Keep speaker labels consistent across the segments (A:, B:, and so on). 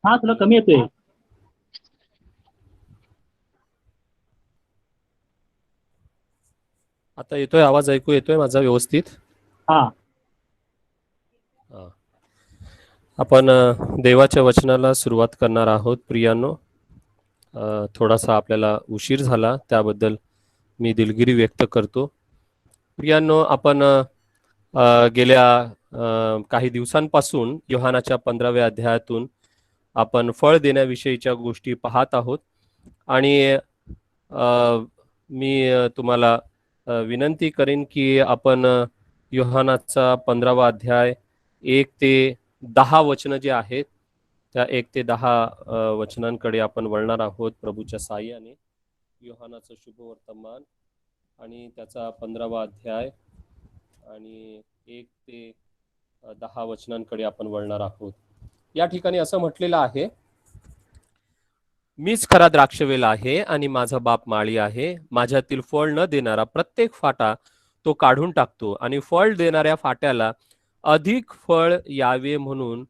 A: हा, तुला कमी येतोय.
B: आता येतोय आवाज, ऐकू येतोय माझा व्यवस्थित?
A: हा.
B: हा. आपण देवाच्या वचनाला सुरुवात करणार आहोत प्रियांनो. थोडासा आपल्याला उशीर झाला त्याबद्दल मी दिलगिरी व्यक्त करतो. प्रियांनो, आपण गेल्या काही दिवसांपासून योहानाच्या 15व्या अध्यायातून आपण फळ देण्याविषयीच्या गोष्टी पाहत आहोत. आणि मी तुम्हाला विनंती करेन की आपण योहानाचा 15वा अध्याय 1 ते 10 वचनं जे आहेत त्या 1 ते 10 वचनांकडे आपण वळणार आहोत प्रभूच्या साह्याने. योहानाचं शुभवर्तमान आणि त्याचा 15वा अध्याय आणि 1 ते 10 वचनांकडे आपण वळणार आहोत. या ठिकाणी असं म्हटलेलं आहे, मीच खरा द्राक्षवेल आहे आणि माझा बाप माळी आहे. माझ्यातील फळ न देणारा प्रत्येक फाटा तो काढून टाकतो आणि फळ देणाऱ्या फाट्याला अधिक फळ यावे म्हणून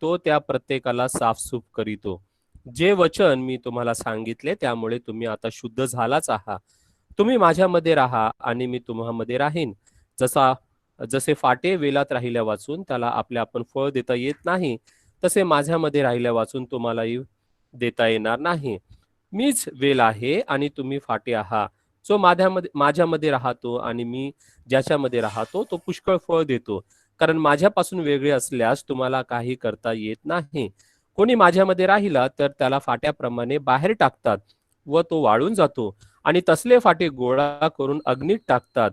B: तो त्या प्रत्येकाला साफसूफ करीतो. जे वचन मी तुम्हाला सांगितले त्यामुळे तुम्ही आता शुद्ध झालाच आहात. तुम्ही माझ्यामध्ये राहा आणि मी तुम्हामध्ये राहीन. जसे फाटे वेलात राहिल्या वाचून त्याला आपल्या आपण फळ देता येत नाही, तसे माझ्यामध्ये राहिल्या वाचून तुम्हालाही देता येणार नाही. मीच वेल आहे आणि तुम्ही फाटे आहात. जो माझ्यामध्ये राहतो आणि मी ज्याच्यामध्ये राहतो तो पुष्कळ फळ देतो, कारण माझ्यापासून वेगळे असल्यास तुम्हाला काही करता येत नाही. कोणी माझ्यामध्ये राहिला तर त्याला फाट्याप्रमाणे बाहेर टाकतात व तो वाळून जातो, आणि तसले फाटे गोळा करून अग्नीत टाकतात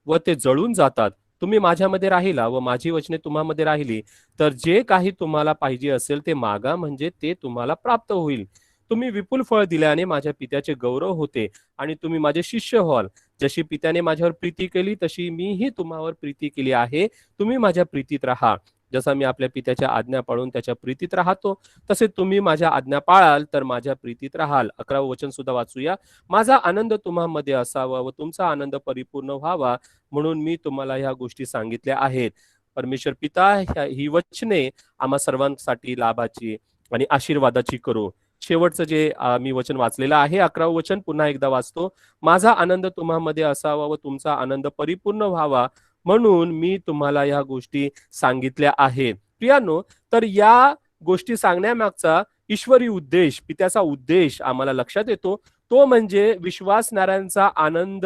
B: व ते जळून जातात. तुम्ही माझ्यामध्ये राहिला व माझी वचने तुम्हामध्ये राहिली तर जे काही तुम्हाला पाहिजे असेल ते मागा, म्हणजे ते तुम्हाला प्राप्त होईल. तुम्ही विपुल फळ दिल्याने माझ्या पित्याचे गौरव होते आणि तुम्ही माझे शिष्य व्हाल. जशी पित्याने माझ्यावर प्रीती केली तशी मीही तुम्हावर प्रीती केली आहे. तुम्ही माझ्या प्रीतीत राहा. जसा मी आपल्या पित्याच्या आज्ञा पाळून त्याच्या प्रीतीत राहतो तसे तुम्ही माझ्या आज्ञा पाळाल तर माझ्या प्रीतीत राहाल. 11वं वचन सुद्धा वाचूया. माझा आनंद तुम्हामध्ये असावा व तुमचा आनंद परिपूर्ण व्हावा म्हणून मी तुम्हाला ह्या गोष्टी सांगितल्या आहेत. परमेश्वर पिता ही वचने आम्हा सर्वांसाठी लाभाची आणि आशीर्वादाची करो. शेवटचं जे मी वचन वाचलेलं आहे 11वं वचन पुन्हा एकदा वाचतो. माझा आनंद तुम्हामध्ये असावा व तुमचा आनंद परिपूर्ण व्हावा म्हणून मी तुम्हाला ह्या गोष्टी सांगितल्या आहेत. प्रियांनो, तर या गोष्टी सांगण्यामागचा ईश्वरी उद्देश, पित्याचा उद्देश आम्हाला लक्षात येतो. तो म्हणजे विश्वासणाऱ्यांचा आनंद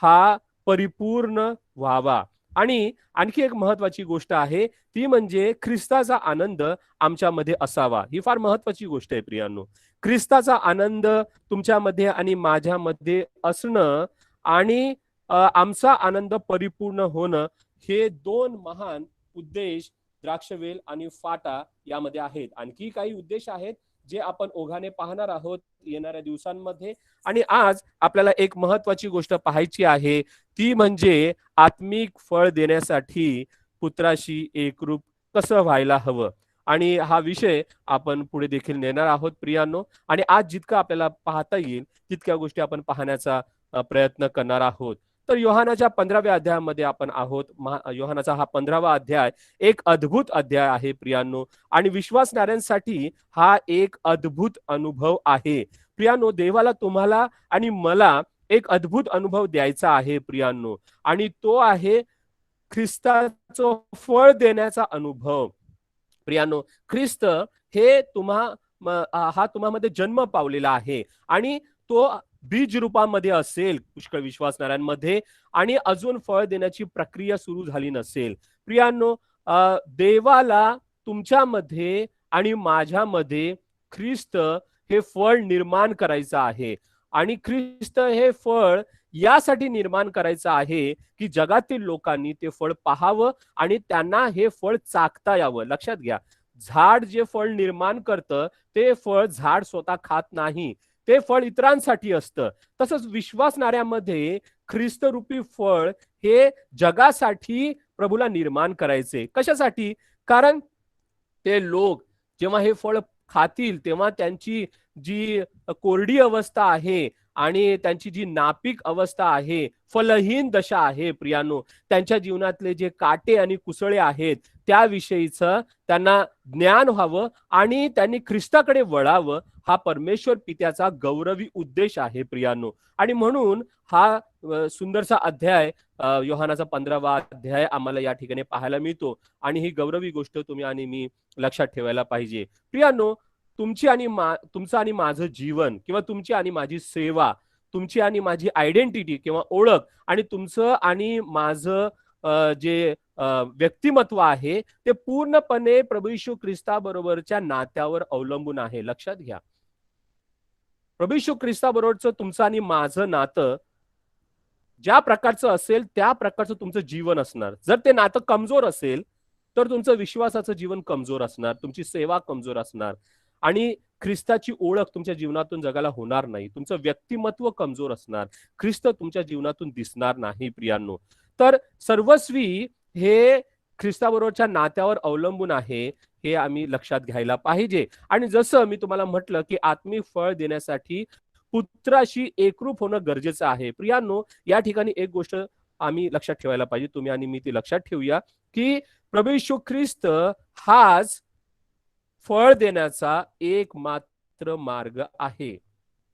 B: हा परिपूर्ण व्हावा. आणि आणखी एक महत्वाची गोष्ट आहे ती म्हणजे ख्रिस्ताचा आनंद आमच्यामध्ये असावा. ही फार महत्वाची गोष्ट आहे प्रियांनो. ख्रिस्ताचा आनंद तुमच्यामध्ये आणि माझ्यामध्ये असणं आणि आमचा आनंद परिपूर्ण होणं, हे दोन महान उद्देश द्राक्षवेल आणि फाटा यामध्ये आहेत. आणखी काही उद्देश आहेत जे आपण ओघाने पाहणार आहोत येणाऱ्या दिवसांमध्ये. आणि आज आपल्याला एक महत्वाची गोष्ट पाहायची आहे ती म्हणजे आत्मिक फळ देण्यासाठी पुत्राशी एकरूप कसं व्हायला हवं. आणि हा विषय आपण पुढे देखील नेणार आहोत प्रियांनो. आणि आज जितकं आपल्याला पाहता येईल तितक्या गोष्टी आपण पाहण्याचा प्रयत्न करणार आहोत. तर योहानाच्या 15व्या अध्यायामध्ये आपण आहोत. योहानाचा हा 15वा अध्याय एक अद्भुत अध्याय आहे प्रियांनो, आणि विश्वासणाऱ्यांसाठी हा एक अद्भुत अनुभव आहे. प्रियांनो, देवाला तुम्हाला आणि मला एक अद्भुत अनुभव द्यायचा आहे प्रियांनो, आणि तो आहे ख्रिस्ताचं फळ देण्याचा अनुभव. प्रियांनो, ख्रिस्त हे हा तुम्हामध्ये जन्म पावलेला आहे आणि तो बीज रूपामध्ये असेल पुष्कळ विश्वासणाऱ्यांमध्ये, आणि अजून फळ देण्याची प्रक्रिया सुरू झाली नसेल. प्रियांनो, देवाला तुमच्यामध्ये आणि माझ्यामध्ये ख्रिस्त हे फळ निर्माण करायचं आहे. आणि ख्रिस्त हे फळ यासाठी निर्माण करायचं आहे की जगातील लोकांनी ते फळ पाहावं आणि त्यांना हे फळ चाखता यावं. लक्षात घ्या, झाड जे फळ निर्माण करतं ते फळ झाड स्वतः खात नाही, ते फळ इतरांसाठी असतं. तसंच विश्वासणाऱ्यामध्ये ख्रिस्तरूपी फळ हे जगासाठी प्रभूला निर्माण करायचे. कशासाठी? कारण ते लोक जेव्हा हे फळ खातील तेव्हा त्यांची जी कोरडी अवस्था आहे आणि त्यांची जी नापीक अवस्था आहे, फलहीन दशा आहे प्रियानो, त्यांच्या जीवनातले जे काटे आणि कुसळे आहेत त्याविषयीचं त्यांना ज्ञान व्हावं आणि त्यांनी ख्रिस्ताकडे वळावं, हा परमेश्वर पित्याचा गौरवी उद्देश आहे प्रियांनो. आणि म्हणून हा सुंदरसा अध्याय, योहानाचा 15वा अध्याय आम्हाला या ठिकाणी पाहायला मिळतो. आणि ही गौरवी गोष्ट तुम्ही आणि मी लक्षात ठेवायला पाहिजे प्रियांनो. तुमचं आणि माझं जीवन किंवा तुमची आणि माझी सेवा, तुमची आणि माझी आयडेंटिटी किंवा ओळख आणि तुमचं आणि माझं जे व्यक्तिमत्व आहे ते पूर्णपणे प्रभू येशू ख्रिस्ताबरोबरच्या नात्यावर अवलंबून आहे. लक्षात घ्या, प्रभू येशू ख्रिस्ताबरोबरचं तुमचं आणि माझं नातं ज्या प्रकारचं असेल त्या प्रकारचं तुमचं जीवन असणार. जर ते नातं कमजोर असेल तर तुमचं विश्वासाचं जीवन कमजोर असणार, तुमची सेवा कमजोर असणार आणि ख्रिस्ताची ओळख तुमच्या जीवनातून जगाला होणार नाही. तुमचं व्यक्तिमत्व कमजोर असणार, ख्रिस्त तुमच्या जीवनातून दिसणार नाही प्रियांनो. तर सर्वस्वी हे ख्रिस्ताबरोबरच्या नात्यावर अवलंबून आहे, हे आम्ही लक्षात घ्यायला पाहिजे. आणि जसं मी तुम्हाला म्हटलं की आत्मिक फळ देण्यासाठी पुत्राशी एकरूप होणं गरजेचं आहे प्रियांनो. या ठिकाणी एक गोष्ट आम्ही लक्षात ठेवायला पाहिजे, तुम्ही आणि मी ती लक्षात ठेवूया की प्रभू येशू ख्रिस्त हाच फळ देण्याचा एकमात्र मार्ग आहे.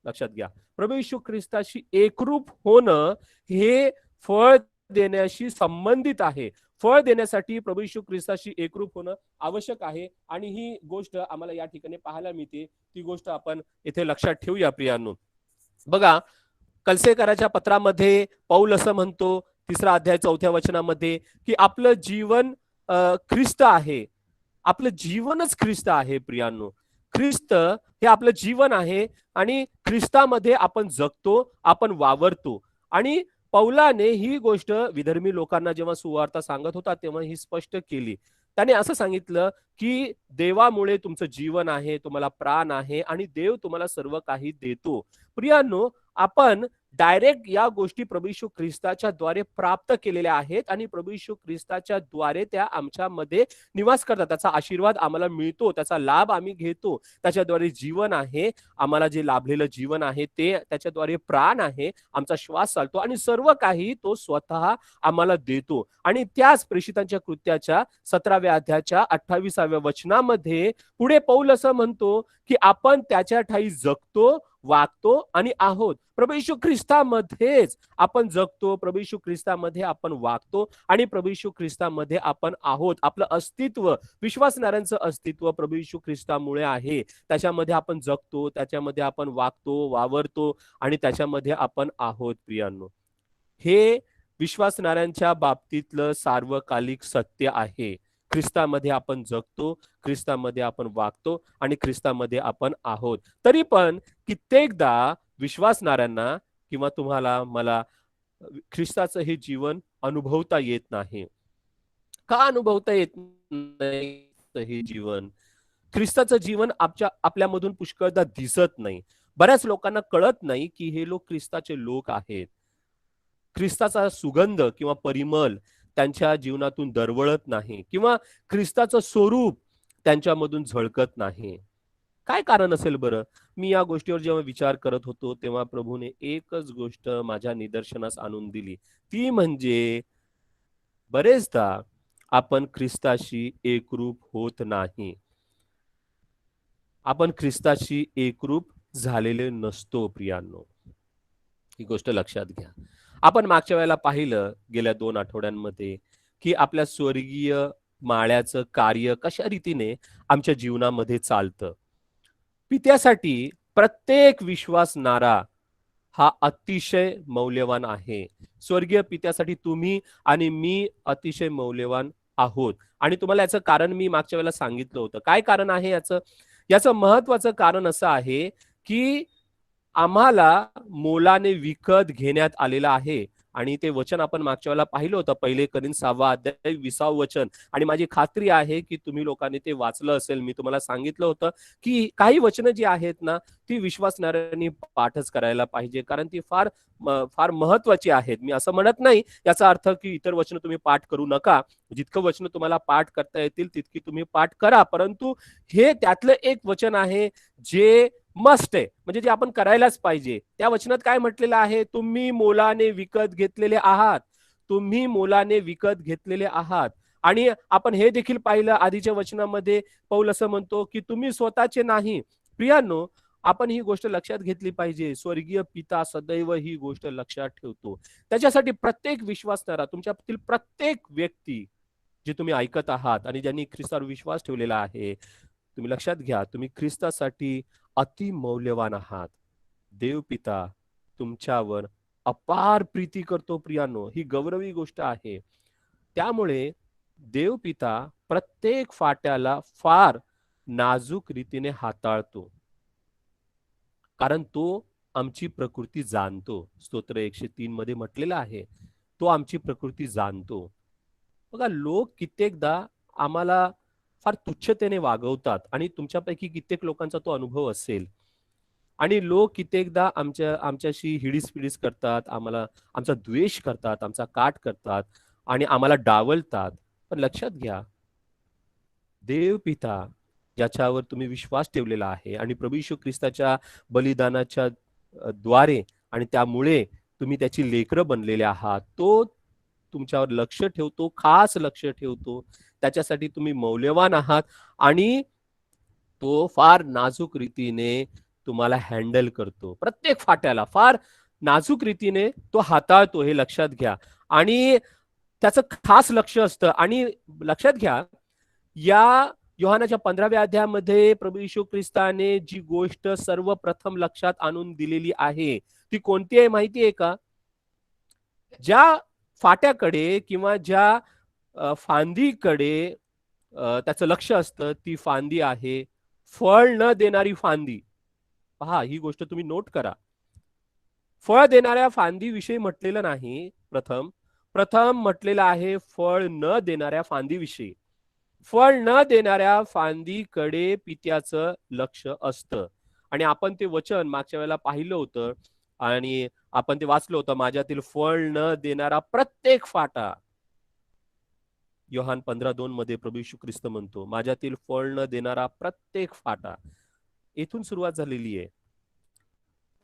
B: लक्षात घ्या, प्रभू येशू ख्रिस्ताशी एकरूप होणं हे फळ देण्याशी संबंधित आहे. फळ देण्यासाठी प्रभू येशू ख्रिस्ताशी एकरूप होणं आवश्यक आहे. आणि ही गोष्ट आम्हाला या ठिकाणी पाहायला मिळते, ती गोष्ट आपण इथे लक्षात ठेवूया प्रियांनो. बघा, कलसेकराच्या पत्रामध्ये पौल असं म्हणतो 3रा अध्याय 4थ्या वचनामध्ये की आपलं जीवन ख्रिस्त आहे. आपलं जीवनच ख्रिस्त आहे प्रियांनो. ख्रिस्त हे आपलं जीवन आहे आणि ख्रिस्तामध्ये आपण जगतो, आपण वावरतो. आणि पौलाने ही गोष्ट विधर्मी लोकांना जेव्हा सुवार्ता सांगत होता तेव्हा ही स्पष्ट केली. त्याने असं सांगितलं की देवामुळे तुमचं जीवन आहे, तुम्हाला प्राण आहे आणि देव तुम्हाला सर्व काही देतो. प्रियांनो, आपण डायरेक्ट या गोष्टी प्रभू येशू ख्रिस्ताच्या द्वारे प्राप्त केलेल्या आहेत आणि प्रभू येशू ख्रिस्ताच्या द्वारे त्या आमच्यामध्ये निवास करतात. त्याचा आशीर्वाद आम्हाला मिळतो, त्याचा लाभ आम्ही घेतो. त्याच्याद्वारे जीवन आहे, आम्हाला जे लाभलेलं जीवन आहे ते, त्याच्याद्वारे प्राण आहे, आमचा श्वास चालतो आणि सर्व काही तो स्वतः आम्हाला देतो. आणि त्याच प्रेषितांच्या कृत्याच्या 17व्या अध्यायाच्या 28व्या वचनामध्ये पुढे पौल असं म्हणतो की आपण त्याच्या ठायी जगतो, वागतो आणि आहोत. प्रभू येशू ख्रिस्तामध्येच आपण जगतो, प्रभू येशू ख्रिस्तामध्ये आपण वागतो आणि प्रभू येशू ख्रिस्तामध्ये आपण आहोत. आपलं अस्तित्व, विश्वासणाऱ्यांचं अस्तित्व प्रभू येशू ख्रिस्तामुळे आहे. त्याच्यामध्ये आपण जगतो, त्याच्यामध्ये आपण वागतो, वावरतो आणि त्याच्यामध्ये आपण आहोत प्रियांनो. हे विश्वासणाऱ्यांच्या बाबतीतलं सार्वकालिक सत्य आहे. ख्रिस्तामध्ये आपण जगतो, ख्रिस्तामध्ये आपण वागतो आणि ख्रिस्तामध्ये आपण आहोत. तरी पण कित्येकदा विश्वासणाऱ्यांना किंवा तुम्हाला मला ख्रिस्ताचं हे जीवन अनुभवता येत नाही. का अनुभवता येत नाही हे जीवन? ख्रिस्ताचं जीवन आपल्यामधून पुष्कळदा दिसत नाही. बऱ्याच लोकांना कळत नाही की हे लोक ख्रिस्ताचे लोक आहेत. ख्रिस्ताचा सुगंध किंवा परिमल त्यांच्या जीवनातून दरवळत नाही किंवा ख्रिस्ताचं स्वरूप त्यांच्यामधून झळकत नाही. काय कारण असेल बरं? मी या गोष्टीवर जेव्हा विचार करत होतो तेव्हा प्रभूने एकच गोष्ट माझ्या निदर्शनास आणून दिली, ती म्हणजे बरेचदा आपण ख्रिस्ताशी एकरूप होत नाही. आपण ख्रिस्ताशी एकरूप झालेले नसतो प्रियांनो. ही गोष्ट लक्षात घ्या. आपण मागच्या वेळेला पाहिलं गेल्या 2 आठवड्यांमध्ये की आपल्या स्वर्गीय माळ्याचं कार्य कशा रीतीने आमच्या जीवनामध्ये चालतं. पित्यासाठी प्रत्येक विश्वासणारा हा अतिशय मौल्यवान आहे. स्वर्गीय पित्यासाठी तुम्ही आणि मी अतिशय मौल्यवान आहोत. आणि तुम्हाला याचं कारण मी मागच्या वेळेला सांगितलं होतं. काय कारण आहे याचं? याचं महत्वाचं कारण असं आहे की आम्हाला मोलाने विकत घेण्यात आलेलं आहे. आणि ते वचन आपण मागच्या वेळेला पाहिलं होतं, 1 कोरिंथ 6वा अध्याय 20वा वचन. आणि माझी खात्री आहे की तुम्ही लोकांनी ते वाचलं असेल. मी तुम्हाला सांगितलं होतं की काही वचनं जी आहेत ना ती विश्वासणाऱ्यांनी पाठच करायला पाहिजे, कारण ती फार फार महत्वाची आहेत. मी असं म्हणत नाही याचा अर्थ की इतर वचनं तुम्ही पाठ करू नका. जितकं वचनं तुम्हाला पाठ करता येतील तितकी तुम्ही पाठ करा. परंतु हे त्यातलं एक वचन आहे जे मस्ट आहे, म्हणजे जे आपण करायलाच पाहिजे. त्या वचनात काय म्हटलेलं आहे? तुम्ही मोलाने विकत घेतलेले आहात. तुम्ही मोलाने विकत घेतलेले आहात. आणि आपण हे देखील पाहिलं आधीच्या वचनामध्ये, पौल असं म्हणतो की तुम्ही स्वतःचे नाही. प्रियांनो, आपण ही गोष्ट लक्षात घेतली पाहिजे. स्वर्गीय पिता सदैव ही गोष्ट लक्षात ठेवतो. त्याच्यासाठी प्रत्येक विश्वासणारा, तुमच्यातील प्रत्येक व्यक्ती जे तुम्ही ऐकत आहात आणि ज्यांनी ख्रिस्तावर विश्वास ठेवलेला आहे, तुम्ही लक्षात घ्या, तुम्ही ख्रिस्तासाठी अति मौल्यवान आहात. देव पिता तुमच्यावर अपार प्रीती करतो प्रियानो, ही गौरवी गोष्ट आहे. त्यामुळे देव पिता प्रत्येक फाट्याला फार नाजूक रीतीने हाताळतो, कारण तो आमची प्रकृती जाणतो. स्तोत्र 103 मध्ये म्हटलेलं आहे, तो आमची प्रकृती जाणतो. बघा, लोक कित्येकदा आम्हाला फार तुच्छतेने वागवतात आणि तुमच्यापैकी कित्येक लोकांचा तो अनुभव असेल. आणि लोक कित्येकदा आमच्याशी हिडीस करतात, आमचा द्वेष करतात, आमचा काट करतात आणि आम्हाला डावलतात. पण लक्षात घ्या, देव पिता ज्याच्यावर तुम्ही विश्वास ठेवलेला आहे आणि प्रभू येशू ख्रिस्ताच्या बलिदानाच्या द्वारे आणि त्यामुळे तुम्ही त्याची लेकरं बनलेले आहात, तो तुमच्यावर लक्ष ठेवतो, खास लक्ष ठेवतो. त्याच्यासाठी तुम्ही मौल्यवान आहात आणि तो फार नाजूक रीतीने तुम्हाला हँडल करतो. प्रत्येक फाट्याला फार नाजूक रीतीने तो हाताळतो, हे लक्षात घ्या. आणि त्याचं खास लक्ष असतं. आणि लक्षात घ्या, या योहानाच्या 15व्या अध्यायामध्ये प्रभू येशू ख्रिस्ताने जी गोष्ट सर्वप्रथम लक्षात आणून दिलेली आहे, ती कोणती आहे माहिती आहे का? ज्या फाट्याकडे किंवा ज्या फांदीकडे त्याचं लक्ष असतं, ती फांदी आहे फळ न देणारी फांदी. पहा, ही गोष्ट तुम्ही नोट करा. फळ देणाऱ्या फांदीविषयी म्हटलेलं नाही. प्रथम म्हटलेलं आहे फळ न देणाऱ्या फांदीविषयी. फळ न देणाऱ्या फांदीकडे पित्याचं लक्ष असतं. आणि आपण ते वचन मागच्या वेळेला पाहिलं होतं आणि आपण ते वाचलं होतं, माझ्यातील फळ न देणारा प्रत्येक फाटा. योहान 15:2 मध्ये प्रभू येशू ख्रिस्त म्हणतो, माझ्यातील फळ न देणारा प्रत्येक फाटा. इथून सुरुवात झालेली आहे.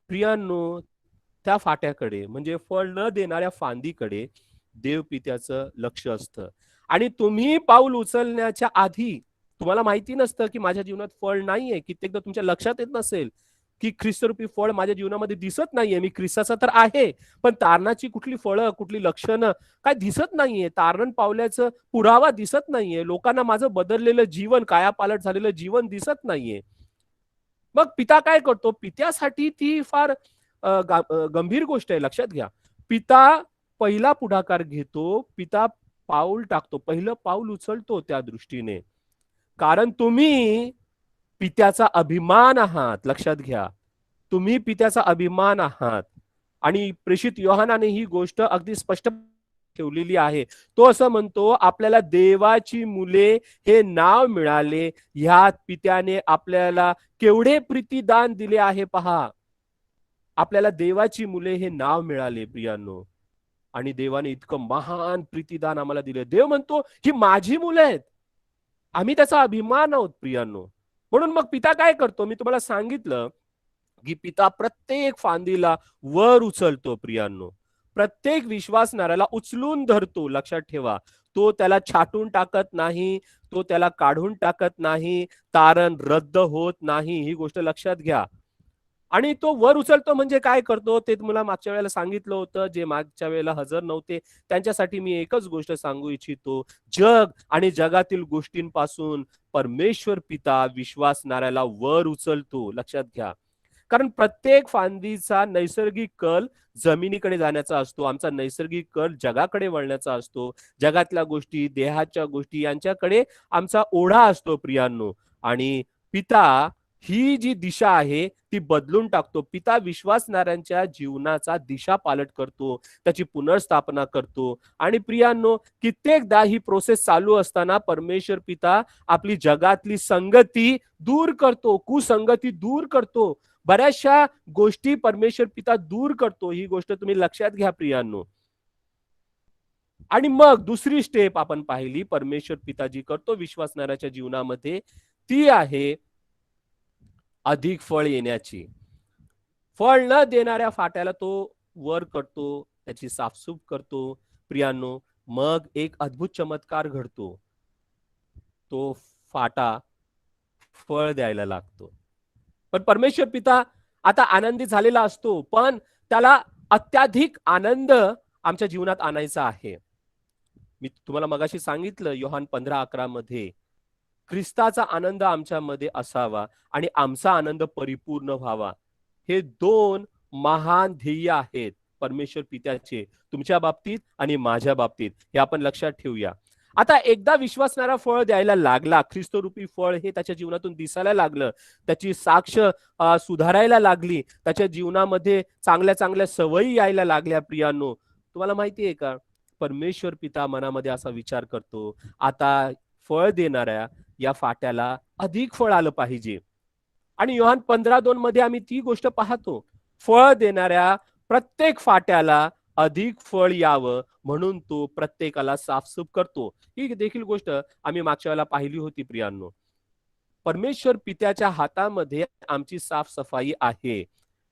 B: प्रियांनो, त्या फाट्याकडे म्हणजे फळ न देणाऱ्या फांदीकडे देव पित्याचं लक्ष असतं. आणि तुम्ही पाऊल उचलण्याच्या आधी तुम्हाला माहिती नसतं की माझ्या जीवनात फळ नाहीये. कित्येकदा तुमच्या लक्षात येत नसेल की ख्रिस्तरूपी फळ माझ्या जीवनामध्ये दिसत नाहीये. मी ख्रिस्ताचा तर आहे, पण तारणाची कुठली फळं, कुठली लक्षणं काय दिसत नाहीये. तारण पावल्याचं पुरावा दिसत नाहीये. लोकांना माझं बदललेलं जीवन, कायापालट झालेलं जीवन दिसत नाहीये. मग पिता काय करतो? पित्यासाठी ती फार गंभीर गोष्ट आहे. लक्षात घ्या, पिता पहिला पुढाकार घेतो, पिता पाऊल टाकतो, पहिलं पाऊल उचलतो त्या दृष्टीने. कारण तुम्ही पित्याचा अभिमान आहात. लक्षात घ्या, तुम्ही पित्याचा अभिमान आहात. आणि प्रेषित योहानाने ही गोष्ट अगदी स्पष्ट ठेवलेली आहे. तो असं म्हणतो, आपल्याला देवाची मुले हे नाव मिळाले, ह्यात पित्याने आपल्याला केवढे प्रीतिदान दिले आहे पहा. आपल्याला देवाची मुले हे नाव मिळाले प्रियांनो. आणि देवाने इतकं महान प्रीतिदान आम्हाला दिले. देव म्हणतो, ही माझी मुलं आहेत, आम्ही त्याचा अभिमान आहोत प्रियांनो. म्हणून मग पिता काय करतो? मी तुम्हाला सांगितलं की पिता प्रत्येक फांदीला वर उचलतो प्रियांनो. प्रत्येक विश्वासणाऱ्याला उचलून धरतो. लक्षात ठेवा, तो त्याला छाटून टाकत नाही, तो त्याला काढून टाकत नाही, तारण रद्द होत नाही, ही गोष्ट लक्षात घ्या. आणि तो वर उचलतो म्हणजे काय करतो ते तुम्हाला मागच्या वेळेला सांगितलं होतं. जे मागच्या वेळेला हजर नव्हते त्यांच्यासाठी मी एकच गोष्ट सांगू इच्छितो. जग आणि जगातील गोष्टींपासून परमेश्वर पिता विश्वासणाऱ्याला वर उचलतो. लक्षात घ्या, कारण प्रत्येक फांदीचा नैसर्गिक कल जमिनीकडे जाण्याचा असतो. आमचा नैसर्गिक कल जगाकडे वळण्याचा असतो. जगातल्या गोष्टी, देहाच्या गोष्टी यांच्याकडे आमचा ओढा असतो प्रियांनो. आणि पिता ही जी दिशा आहे ती बदलून टाकतो. पिता विश्वासणाऱ्यांच्या जीवनाचा दिशा पालट करतो, त्याची पुनर्स्थापना करतो. आणि प्रियांनो, कित्येकदा ही प्रोसेस चालू असताना परमेश्वर पिता आपली जगातली संगती दूर करतो, कुसंगती दूर करतो, बऱ्याचशा गोष्टी परमेश्वर पिता दूर करतो. ही गोष्ट तुम्ही लक्षात घ्या प्रियांनो. आणि मग दुसरी स्टेप आपण पाहिली परमेश्वर पिता जी करतो विश्वासणाऱ्याच्या जीवनामध्ये, ती आहे अधिक फळ येण्याची. फळ न देणाऱ्या फाट्याला तो वर करतो, त्याची साफसूफ करतो प्रियांनो. मग एक अद्भुत चमत्कार घडतो. तो फाटा फळ द्यायला लागतो. पण परमेश्वर पिता आता आनंदी झालेला असतो, पण त्याला अत्याधिक आनंद आमच्या जीवनात आणायचा आहे. मी तुम्हाला मगाशी सांगितलं योहान 15:11 मध्ये ख्रिस्ताचा आनंद आमच्यामध्ये असावा आणि आमचा आनंद परिपूर्ण व्हावा. हे दोन महान ध्येय आहेत परमेश्वर पित्याचे, तुमच्या बाबतीत आणि माझ्या बाबतीत. हे आपण लक्षात ठेवूया. आता एकदा विश्वासणारा फळ द्यायला लागला, ख्रिस्तरूपी फळ हे त्याच्या जीवनातून दिसायला लागलं, त्याची साक्ष सुधारायला लागली, त्याच्या जीवनामध्ये चांगल्या चांगल्या सवयी यायला लागल्या. प्रियांनो, तुम्हाला माहिती आहे का, परमेश्वर पिता मनामध्ये असा विचार करतो, आता फळ देणाऱ्या या फाट्याला अधिक फळ आलं पाहिजे. आणि योहान 15:2 मध्ये आम्ही ती गोष्ट पाहतो, फळ देणाऱ्या प्रत्येक फाट्याला अधिक फळ यावं म्हणून तो प्रत्येकाला साफसूफ करतो. ही देखील गोष्ट आम्ही मागच्या वेळेला पाहिली होती. प्रियांनो, परमेश्वर पित्याच्या हातामध्ये आमची साफसफाई आहे,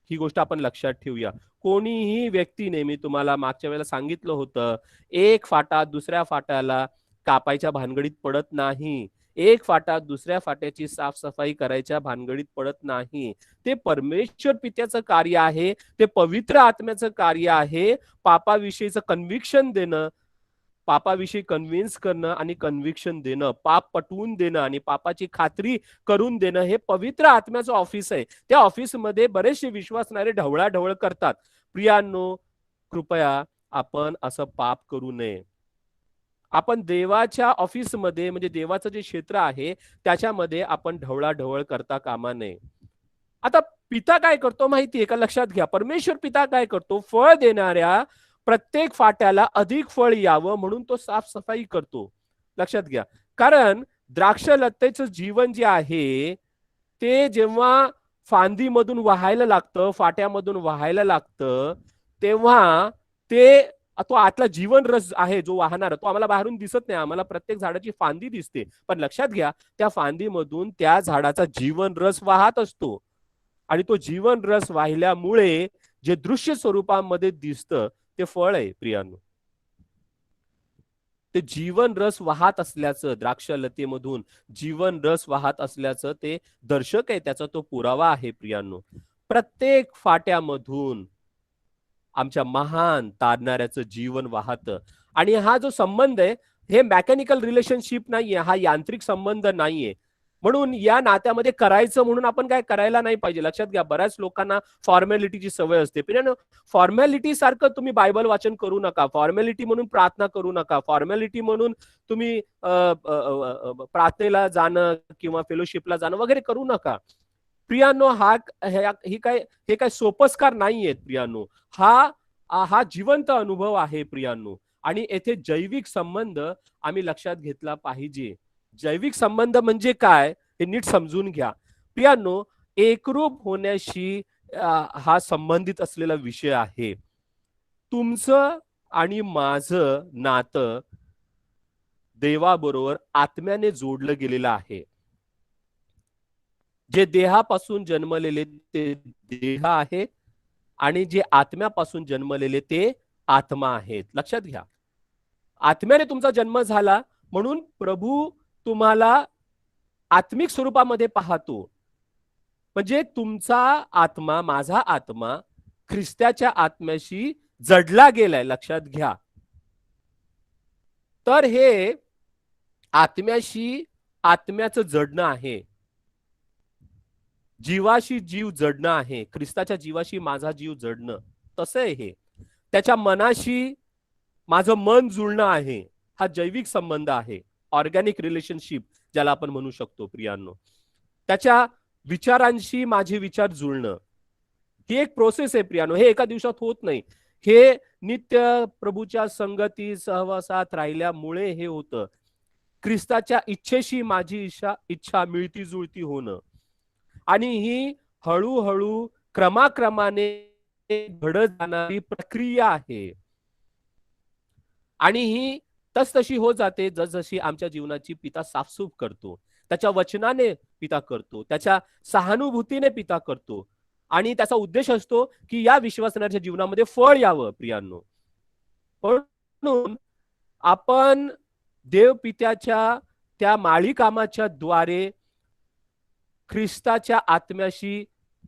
B: ही गोष्ट आपण लक्षात ठेवूया. कोणीही व्यक्तीने, मी तुम्हाला मागच्या वेळेला सांगितलं होतं, एक फाटा दुसऱ्या फाट्याला कापायच्या भानगडीत पडत नाही, एक फाटा दुसऱ्या फाट्याची साफसफाई करायच्या भानगडीत पडत नाही. ते परमेश्वर पित्याचं कार्य आहे, ते पवित्र आत्म्याचं कार्य आहे. पापाविषयीचं कन्व्हिक्शन देणं, पापाविषयी कन्व्हिन्स करणं आणि कन्व्हिक्शन देणं, पाप पटवून देणं आणि पापाची खात्री करून देणं, हे पवित्र आत्म्याचं ऑफिस आहे. त्या ऑफिसमध्ये बरेचसे विश्वासणारे ढवळाढवळ करतात. प्रियांनो, कृपया आपण असं पाप करू नये. आपण देवाच्या ऑफिसमध्ये, म्हणजे देवाचं जे क्षेत्र आहे त्याच्यामध्ये आपण ढवळाढवळ करता कामा नये. आता पिता काय करतो माहितीये का, लक्षात घ्या. परमेश्वर पिता काय करतो, फळ देणाऱ्या प्रत्येक फाट्याला अधिक फळ यावं म्हणून तो साफसफाई करतो. लक्षात घ्या, कारण द्राक्ष लतेचं जीवन जे आहे ते जेव्हा फांदीमधून वाहायला लागतं, फाट्यामधून वाहायला लागतं, तेव्हा ते तो आतला जीवन रस आहे जो वाहणार, तो आम्हाला बाहेरून दिसत नाही. आम्हाला प्रत्येक झाडाची फांदी दिसते, पण लक्षात घ्या, त्या फांदीमधून त्या झाडाचा जीवन रस वाहत असतो. आणि तो जीवन रस वाहिल्यामुळे जे दृश्य स्वरूपामध्ये दिसतं ते फळ आहे. प्रियांनो, ते जीवन रस वाहत असल्याचं, द्राक्षलतेमधून जीवन रस वाहत असल्याचं ते दर्शक आहे, त्याचा तो पुरावा आहे. प्रियांनो, प्रत्येक फाट्यामधून आमच्या महान तारणाऱ्याचं जीवन वाहतं. आणि हा जो संबंध आहे हे मेकॅनिकल रिलेशनशिप नाहीये, हा यांत्रिक संबंध नाहीये. म्हणून या नात्यामध्ये करायचं म्हणून आपण काय करायला नाही पाहिजे. लक्षात घ्या, बऱ्याच लोकांना फॉर्मॅलिटीची सवय असते. पण फॉर्मॅलिटी सारखं तुम्ही बायबल वाचन करू नका, फॉर्मॅलिटी म्हणून प्रार्थना करू नका, फॉर्मॅलिटी म्हणून तुम्ही प्रार्थनेला जाणं किंवा फेलोशिपला जाणं वगैरे करू नका. प्रियांनो, हे काय सोपस्कार नाहीयेत. प्रियांनो, हा जिवंत अनुभव आहे. प्रियांनो, आणि येथे जैविक संबंध आम्ही लक्षात घेतला पाहिजे. जैविक संबंध म्हणजे काय हे नीट समजून घ्या. प्रियांनो, एकरूप होण्याशी हा संबंधित असलेला विषय आहे. तुमचं आणि माझं नातं देवाबरोबर आत्म्याने जोडलं गेलेलं आहे. जे देहापासून जन्मलेले ते देह आहे आणि जे आत्म्यापासून जन्मलेले ते आत्मा आहेत. लक्षात घ्या, आत्म्याने तुमचा जन्म झाला म्हणून प्रभू तुम्हाला आत्मिक स्वरूपामध्ये पाहतो. म्हणजे तुमचा आत्मा, माझा आत्मा ख्रिस्ताच्या आत्म्याशी जडला गेलाय. लक्षात घ्या, तर हे आत्म्याशी आत्म्याचं जडणं आहे, जीवाशी जीव जडणं आहे. ख्रिस्ताच्या जीवाशी माझा जीव जडणं तसं आहे हे. त्याच्या मनाशी माझं मन जुळणं आहे, हा जैविक संबंध आहे, ऑर्गॅनिक रिलेशनशिप ज्याला आपण म्हणू शकतो. प्रियांनो, त्याच्या विचारांशी माझे विचार जुळणं ही एक प्रोसेस आहे. प्रियांनो, हे एका दिवसात होत नाही. हे नित्य प्रभूच्या संगती सहवासात राहिल्यामुळे हे होतं. ख्रिस्ताच्या इच्छेशी माझी इच्छा मिळती जुळती होणं, आणि ही हळूहळू क्रमाक्रमाने घडत जाणारी प्रक्रिया आहे. आणि ही तसतशी होत जाते जसजशी आमच्या जीवनाची पिता साफसूफ करतो, त्याच्या वचनाने पिता करतो, त्याच्या सहानुभूतीने पिता करतो. आणि त्याचा उद्देश असतो की या विश्वासणाऱ्याच्या जीवनामध्ये फळ यावं. प्रियांनो, म्हणून आपण देवपित्याच्या त्या माळी कामाच्या द्वारे ख्रिस्ताच्या आत्म्याशी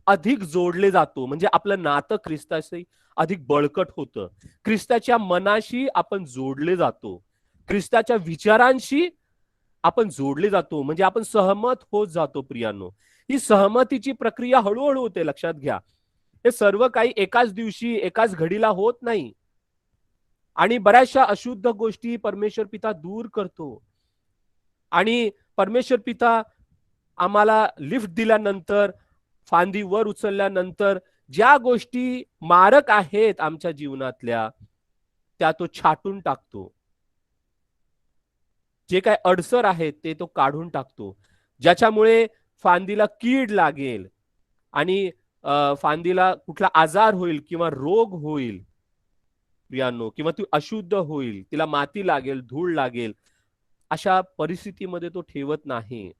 B: अधिक जोडले जातो, म्हणजे आपलं नातं ख्रिस्ताशी अधिक बळकट होतं. ख्रिस्ताच्या मनाशी आपण जोडले जातो, ख्रिस्ताच्या विचारांशी आपण जोडले जातो, म्हणजे आपण सहमत होत जातो. प्रियांनो, ही सहमतीची प्रक्रिया हळूहळू होते, लक्षात घ्या. हे सर्व काही एकाच दिवशी एकाच घडीला होत नाही. आणि बऱ्याचशा अशुद्ध गोष्टी परमेश्वर पिता दूर करतो. आणि परमेश्वर पिता आम्हाला लिफ्ट दिल्यानंतर, फांदी वर उचलल्यानंतर ज्या गोष्टी मारक आहेत आमच्या जीवनातल्या, त्या तो छाटून टाकतो. जे काय अडसर आहेत ते तो काढून टाकतो, ज्याच्यामुळे फांदीला कीड लागेल आणि फांदीला कुठला आजार होईल किंवा रोग होईल प्रियांनो, किंवा ती अशुद्ध होईल, तिला माती लागेल, धूळ लागेल, अशा परिस्थितीमध्ये तो ठेवत नाही.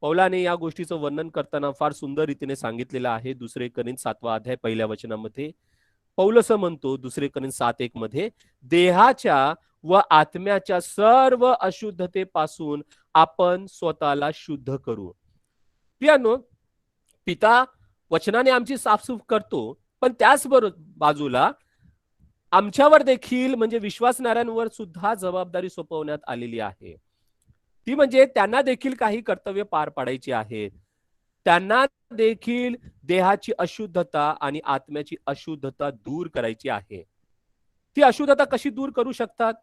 B: पौलाने या गोष्टीचं वर्णन करताना फार सुंदर रीतीने सांगितलेलं आहे. 2 कोरिंथ 7 अध्याय 1 वचनामध्ये पौल असं म्हणतो, 2 कोरिंथ 7:1 मध्ये, देहाच्या व आत्म्याच्या सर्व अशुद्धतेपासून आपण स्वतःला शुद्ध करू. प्रियांनो, पिता वचनाने आमची साफसूफ करतो, पण त्याच बाजूला आमच्यावर देखील, म्हणजे विश्वासणाऱ्यांवर सुद्धा जबाबदारी सोपवण्यात आलेली आहे. ती म्हणजे त्यांना देखील काही कर्तव्य पार पाडायची आहेत. त्यांना देखील देहाची अशुद्धता आणि आत्म्याची अशुद्धता दूर करायची आहे. ती अशुद्धता कशी दूर करू शकतात?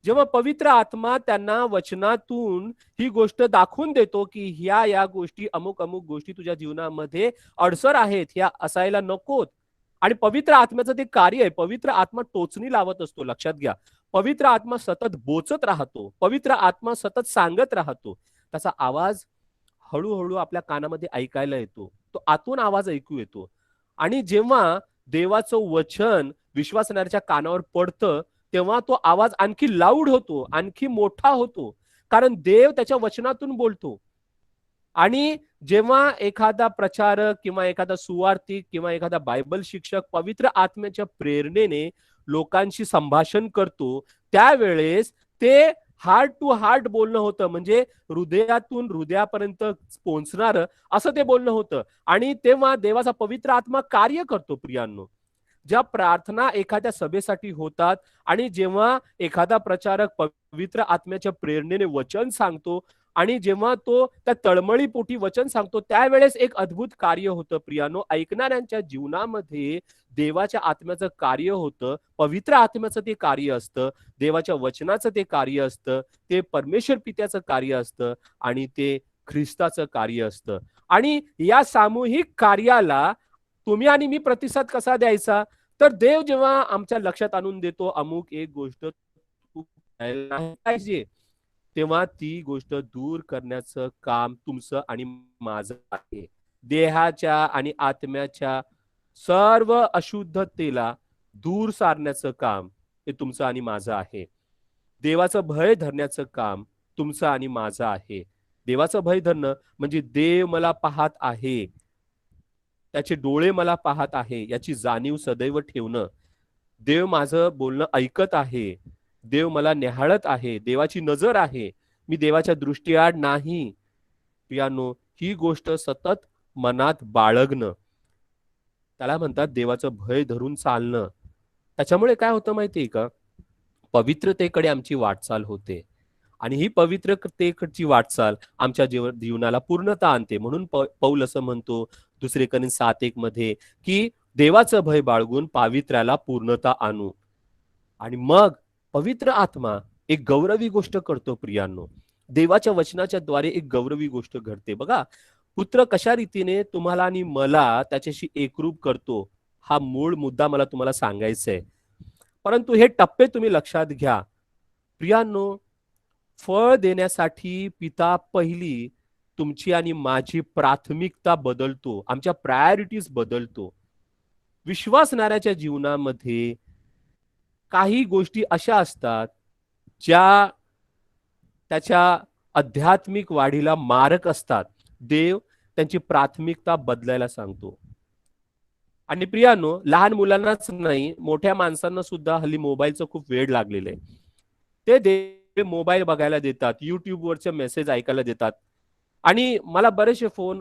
B: जेव्हा पवित्र आत्मा त्यांना वचनातून ही गोष्ट दाखवून देतो की ह्या गोष्टी, अमुक अमुक गोष्टी तुझ्या जीवनामध्ये अडसर आहेत, ह्या असायला नकोत. आणि पवित्र आत्म्याचं ते कार्य आहे. पवित्र आत्मा टोचणी लावत असतो, लक्षात घ्या. पवित्र आत्मा सतत बोचत राहतो, पवित्र आत्मा सतत सांगत राहतो. त्याचा आवाज हळूहळू आपल्या कानामध्ये ऐकायला येतो, तो आतून आवाज ऐकू येतो. आणि जेव्हा देवाचं वचन विश्वासणाऱ्याच्या कानावर पडतं, तेव्हा तो आवाज आणखी लाऊड होतो, आणखी मोठा होतो, कारण देव त्याच्या वचनातून बोलतो. आणि जेव्हा एखादा प्रचारक किंवा एखादा सुवार्तिक किंवा एखादा बायबल शिक्षक पवित्र आत्म्याच्या प्रेरणेने लोकांशी संभाषण करतो, त्यावेळेस ते हार्ट टू हार्ट बोलणं होतं, म्हणजे हृदयातून हृदयापर्यंत पोहोचणारं असं ते बोलणं होतं. आणि तेव्हा देवाचा पवित्र आत्मा कार्य करतो. प्रियांनो, ज्या प्रार्थना एखाद्या सभेसाठी होतात आणि जेव्हा एखादा प्रचारक पवित्र आत्म्याच्या प्रेरणेने वचन सांगतो आणि जेव्हा तो त्या तळमळीपोटी वचन सांगतो, त्यावेळेस एक अद्भुत कार्य होतं. प्रियानो, ऐकणाऱ्यांच्या जीवनामध्ये देवाच्या आत्म्याचं कार्य होतं, पवित्र आत्म्याचं ते कार्य असतं, देवाच्या वचनाचं ते कार्य असतं, ते परमेश्वर पित्याचं कार्य असतं आणि ते ख्रिस्ताचं कार्य असतं. आणि या सामूहिक कार्याला तुम्ही आणि मी प्रतिसाद कसा द्यायचा? तर देव जेव्हा आमच्या लक्षात आणून देतो अमुक एक गोष्ट तू करायला नाही पाहिजे, तेव्हा ती गोष्ट दूर करण्याचं काम तुमचं आणि माझं आहे. देहाच्या आणि आत्म्याच्या सर्व अशुद्धतेला दूर सारण्याचं काम हे तुमचं आणि माझं आहे. देवाचं भय धरण्याचं काम तुमचं आणि माझं आहे. देवाचं भय धरणं म्हणजे देव मला पाहत आहे, त्याचे डोळे मला पाहत आहे, याची जाणीव सदैव ठेवणं. देव माझं बोलणं ऐकत आहे, देव मला निहाळत आहे, देवाची नजर आहे, मी देवाच्या दृष्टीआड नाही. प्रियांनो, ही गोष्ट सतत मनात बाळगणं, त्याला म्हणतात देवाचं भय धरून चालणं. त्याच्यामुळे काय होतं माहितीये का? पवित्रतेकडे आमची वाटचाल होते आणि ही पवित्रतेकडची वाटचाल आमच्या जीवनाला पूर्णता आणते. म्हणून पौल असं म्हणतो 2 कोरिंथ 7:1 मध्ये की देवाचं भय बाळगून पावित्र्याला पूर्णता आणू. आणि मग पवित्र आत्मा एक गौरवी गोष्ट करतो. प्रियांनो, देवाच्या वचनाच्या द्वारे एक गौरवी गोष्ट घडते. बघा, पुत्र कशा रीतीने तुम्हाला आणि मला त्याच्याशी एकरूप करतो, हा मूळ मुद्दा मला तुम्हाला सांगायचा आहे. परंतु हे टप्पे तुम्ही लक्षात घ्या. प्रियांनो, फळ देण्यासाठी पिता पहिली तुमची आणि माझी प्राथमिकता बदलतो, आमच्या प्रायोरिटीज बदलतो. विश्वासणाऱ्याच्या जीवनामध्ये काही गोष्टी अशा असतात ज्या त्याच्या आध्यात्मिक वाढीला मारक असतात. देव त्यांची प्राथमिकता बदलायला सांगतो. आणि प्रियांनो, लहान मुलांनाच नाही, मोठ्या माणसांना सुद्धा हल्ली मोबाईलचं खूप वेड लागलेलं आहे. ते मोबाईल बघायला देतात, युट्यूबवरचे मेसेज ऐकायला देतात. आणि मला बरेचसे फोन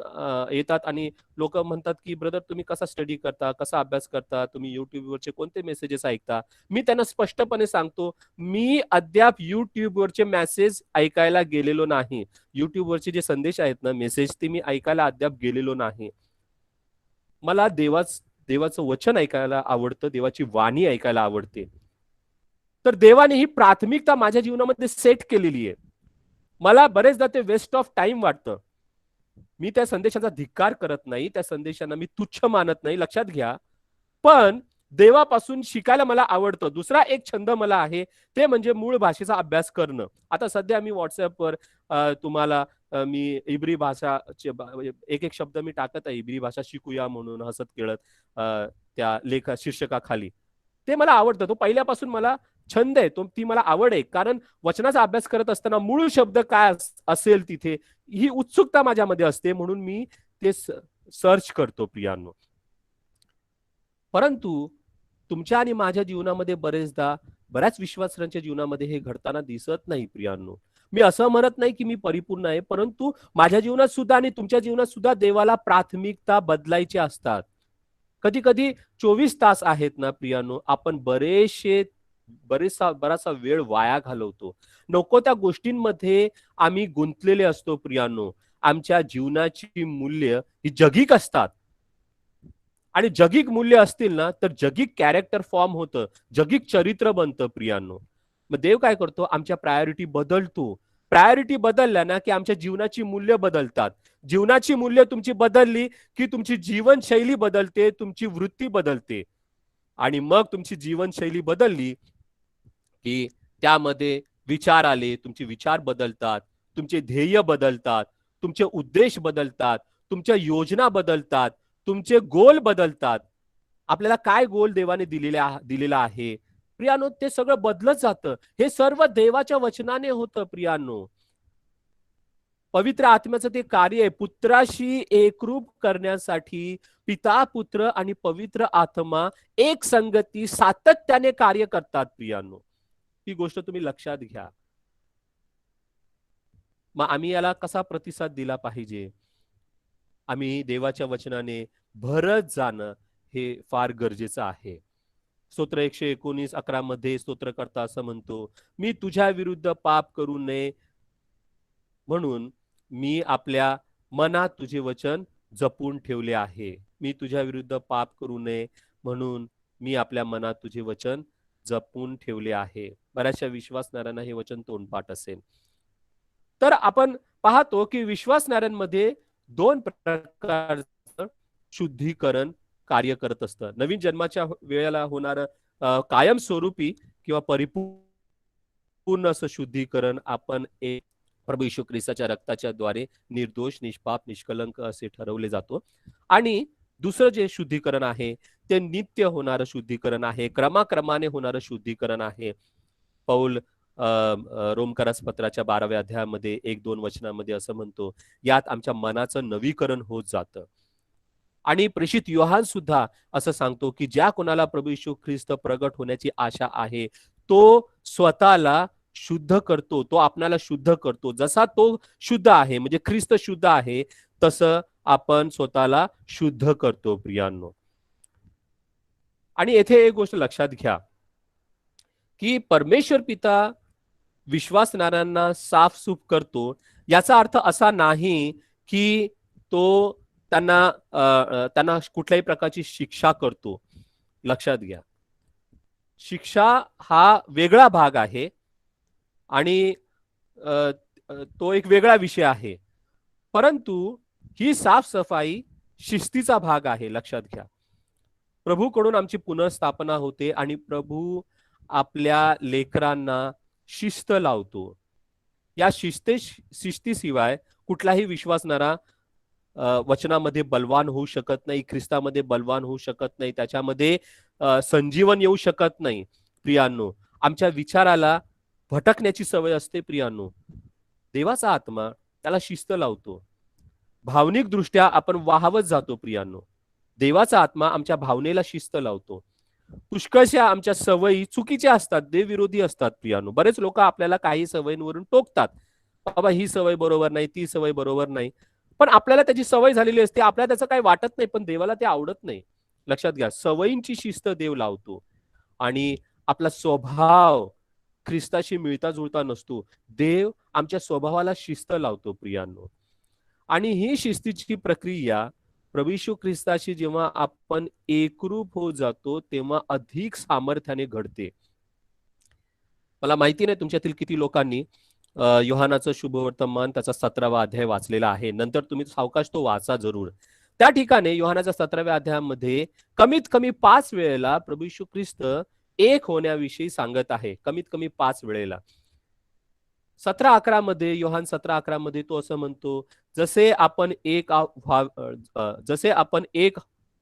B: येतात आणि लोक म्हणतात की ब्रदर तुम्ही कसा स्टडी करता, कसा अभ्यास करता, तुम्ही युट्यूबवरचे कोणते मेसेजेस ऐकता. मी त्यांना स्पष्टपणे सांगतो, मी अद्याप युट्यूबवरचे मेसेज ऐकायला गेलेलो नाही. युट्यूबवरचे जे संदेश आहेत ना, मेसेज, ते मी ऐकायला अद्याप गेलेलो नाही. मला देवाचं वचन ऐकायला आवडतं, देवाची वाणी ऐकायला आवडते. तर देवाने ही प्राथमिकता माझ्या जीवनामध्ये सेट केलेली आहे. मला बरेचदा ते वेस्ट ऑफ टाइम वाटतं. मी त्या संदेशाचा धिक्कार करत नाही, त्या संदेशांना मी तुच्छ मानत नाही, लक्षात घ्या. पण देवापासून शिकायला मला आवडतं. दुसरा एक छंद मला आहे, ते म्हणजे मूळ भाषेचा अभ्यास करणं. आता सध्या मी व्हॉट्सअपवर तुम्हाला मी इब्री भाषाचे एक शब्द मी टाकत आहे, इब्री भाषा शिकूया म्हणून हसत खेळत त्या शीर्षकाखाली. ते मला आवडतं. तो पहिल्यापासून मला छंद आहे, ती मला आवड आहे. कारण वचनाचा अभ्यास करत असताना मूळ शब्द काय असेल तिथे, ही उत्सुकता माझ्यामध्ये असते, म्हणून मी ते सर्च करतो प्रियांनो. परंतु तुमच्या आणि माझ्या जीवनामध्ये बऱ्याच विश्वासांच्या जीवनामध्ये हे घडताना दिसत नाही प्रियांनो. मी असं म्हणत नाही की मी परिपूर्ण आहे, परंतु माझ्या जीवनात सुद्धा आणि तुमच्या जीवनात सुद्धा देवाला प्राथमिकता बदलायची असतात. कधी कधी 24 तास आहेत ना प्रियांनो, आपण बराचसा वेळ वाया घालवतो. नको त्या गोष्टींमध्ये आम्ही गुंतलेले असतो प्रियांनो. आमच्या जीवनाची मूल्य ही जगिक असतात. आणि जगिक मूल्य असतील ना, तर जगिक कॅरेक्टर फॉर्म होतं, जगिक चरित्र बनतं प्रियांनो. मग देव काय करतो, आमच्या प्रायोरिटी बदलतो. प्रायोरिटी बदलल्या ना की आमच्या जीवनाची मूल्य बदलतात. जीवनाची मूल्य तुमची बदलली की तुमची जीवनशैली बदलते, तुमची वृत्ती बदलते. आणि मग तुमची जीवनशैली बदलली की त्यामध्ये विचार आले, तुमचे विचार बदलतात, तुमचे ध्येय बदलतात, तुमचे उद्देश बदलतात, तुमच्या योजना बदलतात, तुमचे गोल बदलतात. आपल्याला काय गोल देवाने दिलेला आहे प्रियानो, ते सगळं बदलत जातं. हे सर्व देवाच्या वचनाने होतं प्रियानो. पवित्र आत्म्याचं ते कार्य आहे, पुत्राशी एकरूप करण्यासाठी पिता, पुत्र आणि पवित्र आत्मा एक संगती सातत्याने कार्य करतात प्रियानो. ही गोष्ट तुम्ही लक्षात घ्या. मग आम्ही याला कसा प्रतिसाद दिला पाहिजे? आम्ही देवाच्या वचनाने भरत जाणं हे फार गरजेचं आहे. स्तोत्र 119:11 मध्ये स्तोत्रकर्ता असं म्हणतो, मी तुझ्या विरुद्ध पाप करू नये म्हणून मी आपल्या मनात तुझे वचन जपून ठेवले आहे. मी तुझ्या विरुद्ध पाप करू नये म्हणून मी आपल्या मनात तुझे वचन जपून ठेवले आहे. बऱ्याचशा विश्वासणाऱ्यांना हे वचन तोंडपाठ असेल. तर आपण पाहतो की विश्वासणाऱ्यांमध्ये दोन प्रकारचं शुद्धीकरण कार्य करत असतं. नवीन जन्माच्या वेळेला होणार कायमस्वरूपी किंवा परिपूर्ण असं शुद्धीकरण आपण एक प्रभू येशू ख्रिस्ताच्या रक्ताच्या द्वारे निर्दोष, निष्पाप, निष्कलंक असे ठरवले जातो. आणि दुसरं जे शुद्धीकरण आहे ते नित्य होणारं शुद्धीकरण आहे, क्रमाक्रमाने होणारं शुद्धीकरण आहे. पौल रोमकरास पत्राच्या 12व्या अध्यायामध्ये 1-2 वचनामध्ये असं म्हणतो, यात आमच्या मनाचं नवीकरण होत जातं. आणि प्रेषित योहान सुद्धा असं सांगतो की ज्या कोणाला प्रभू येशू ख्रिस्त प्रगट होण्याची आशा आहे, तो स्वतःला शुद्ध करतो, तो आपल्याला शुद्ध करतो. जसा तो शुद्ध आहे, म्हणजे ख्रिस्त शुद्ध आहे, तसं आपण स्वतःला शुद्ध करतो प्रियांनो. आणि येथे एक गोष्ट लक्षात घ्या की परमेश्वर पिता विश्वासणाऱ्यांना साफसूफ करतो, याचा अर्थ असा नाही की तो त्यांना कुठल्याही प्रकारची शिक्षा करतो. लक्षात घ्या, शिक्षा हा वेगळा भाग आहे आणि तो एक वेगळा विषय आहे. परंतु ही साफसफाई शिस्तीचा भाग आहे. लक्षात घ्या, प्रभूकडून आमची पुनर्स्थापना होते आणि प्रभू आपल्या लेकरांना शिस्त लावतो. या शिस्तीशिवाय कुठलाही विश्वासणारा वचनामध्ये बलवान होऊ शकत नाही, ख्रिस्तामध्ये बलवान होऊ शकत नाही, त्याच्यामध्ये संजीवन येऊ शकत नाही. प्रियांनो, आमच्या विचाराला भटकण्याची सवय असते प्रियांनो. देवाचा आत्मा त्याला शिस्त लावतो. भावनिक दृष्ट्या आपण वाहवत जातो प्रियांनो. देवाचा आत्मा आमच्या भावनेला शिस्त लावतो. पुष्कळशा आमच्या सवयी चुकीच्या असतात, देवविरोधी असतात प्रियानो. बरेच लोक आपल्याला काही सवयींवरून टोकतात, बाबा ही सवय बरोबर नाही, ती सवय बरोबर नाही. पण आपल्याला त्याची सवय झालेली असते, आपल्याला त्याचं काही वाटत नाही, पण देवाला ते आवडत नाही. लक्षात घ्या, सवयींची शिस्त देव लावतो आणि आपला स्वभाव ख्रिस्ताशी मिळता जुळता नसतो. देव आमच्या स्वभावाला शिस्त लावतो प्रियांनो. आणि ही शिस्तीची प्रक्रिया प्रभू येशू ख्रिस्ताशी जेव्हा आपण एकरूप होत जातो तेव्हा अधिक सामर्थ्याने घडते. मला माहिती नाही तुमच्यातील किती लोकांनी योहानाचं शुभवर्तमान त्याचा 17वा अध्याय वाचलेला आहे. नंतर तुम्ही सावकाश तो वाचा जरूर. त्या ठिकाणी योहानाच्या 17व्या अध्यायामध्ये कमीत कमी 5 वेळेला प्रभू येशू ख्रिस्त एक होण्याविषयी सांगत आहे. कमीत कमी 5 वेळेला. 17:11 मध्ये, योहान 17:11 मध्ये तो असं म्हणतो, जसे आपण एक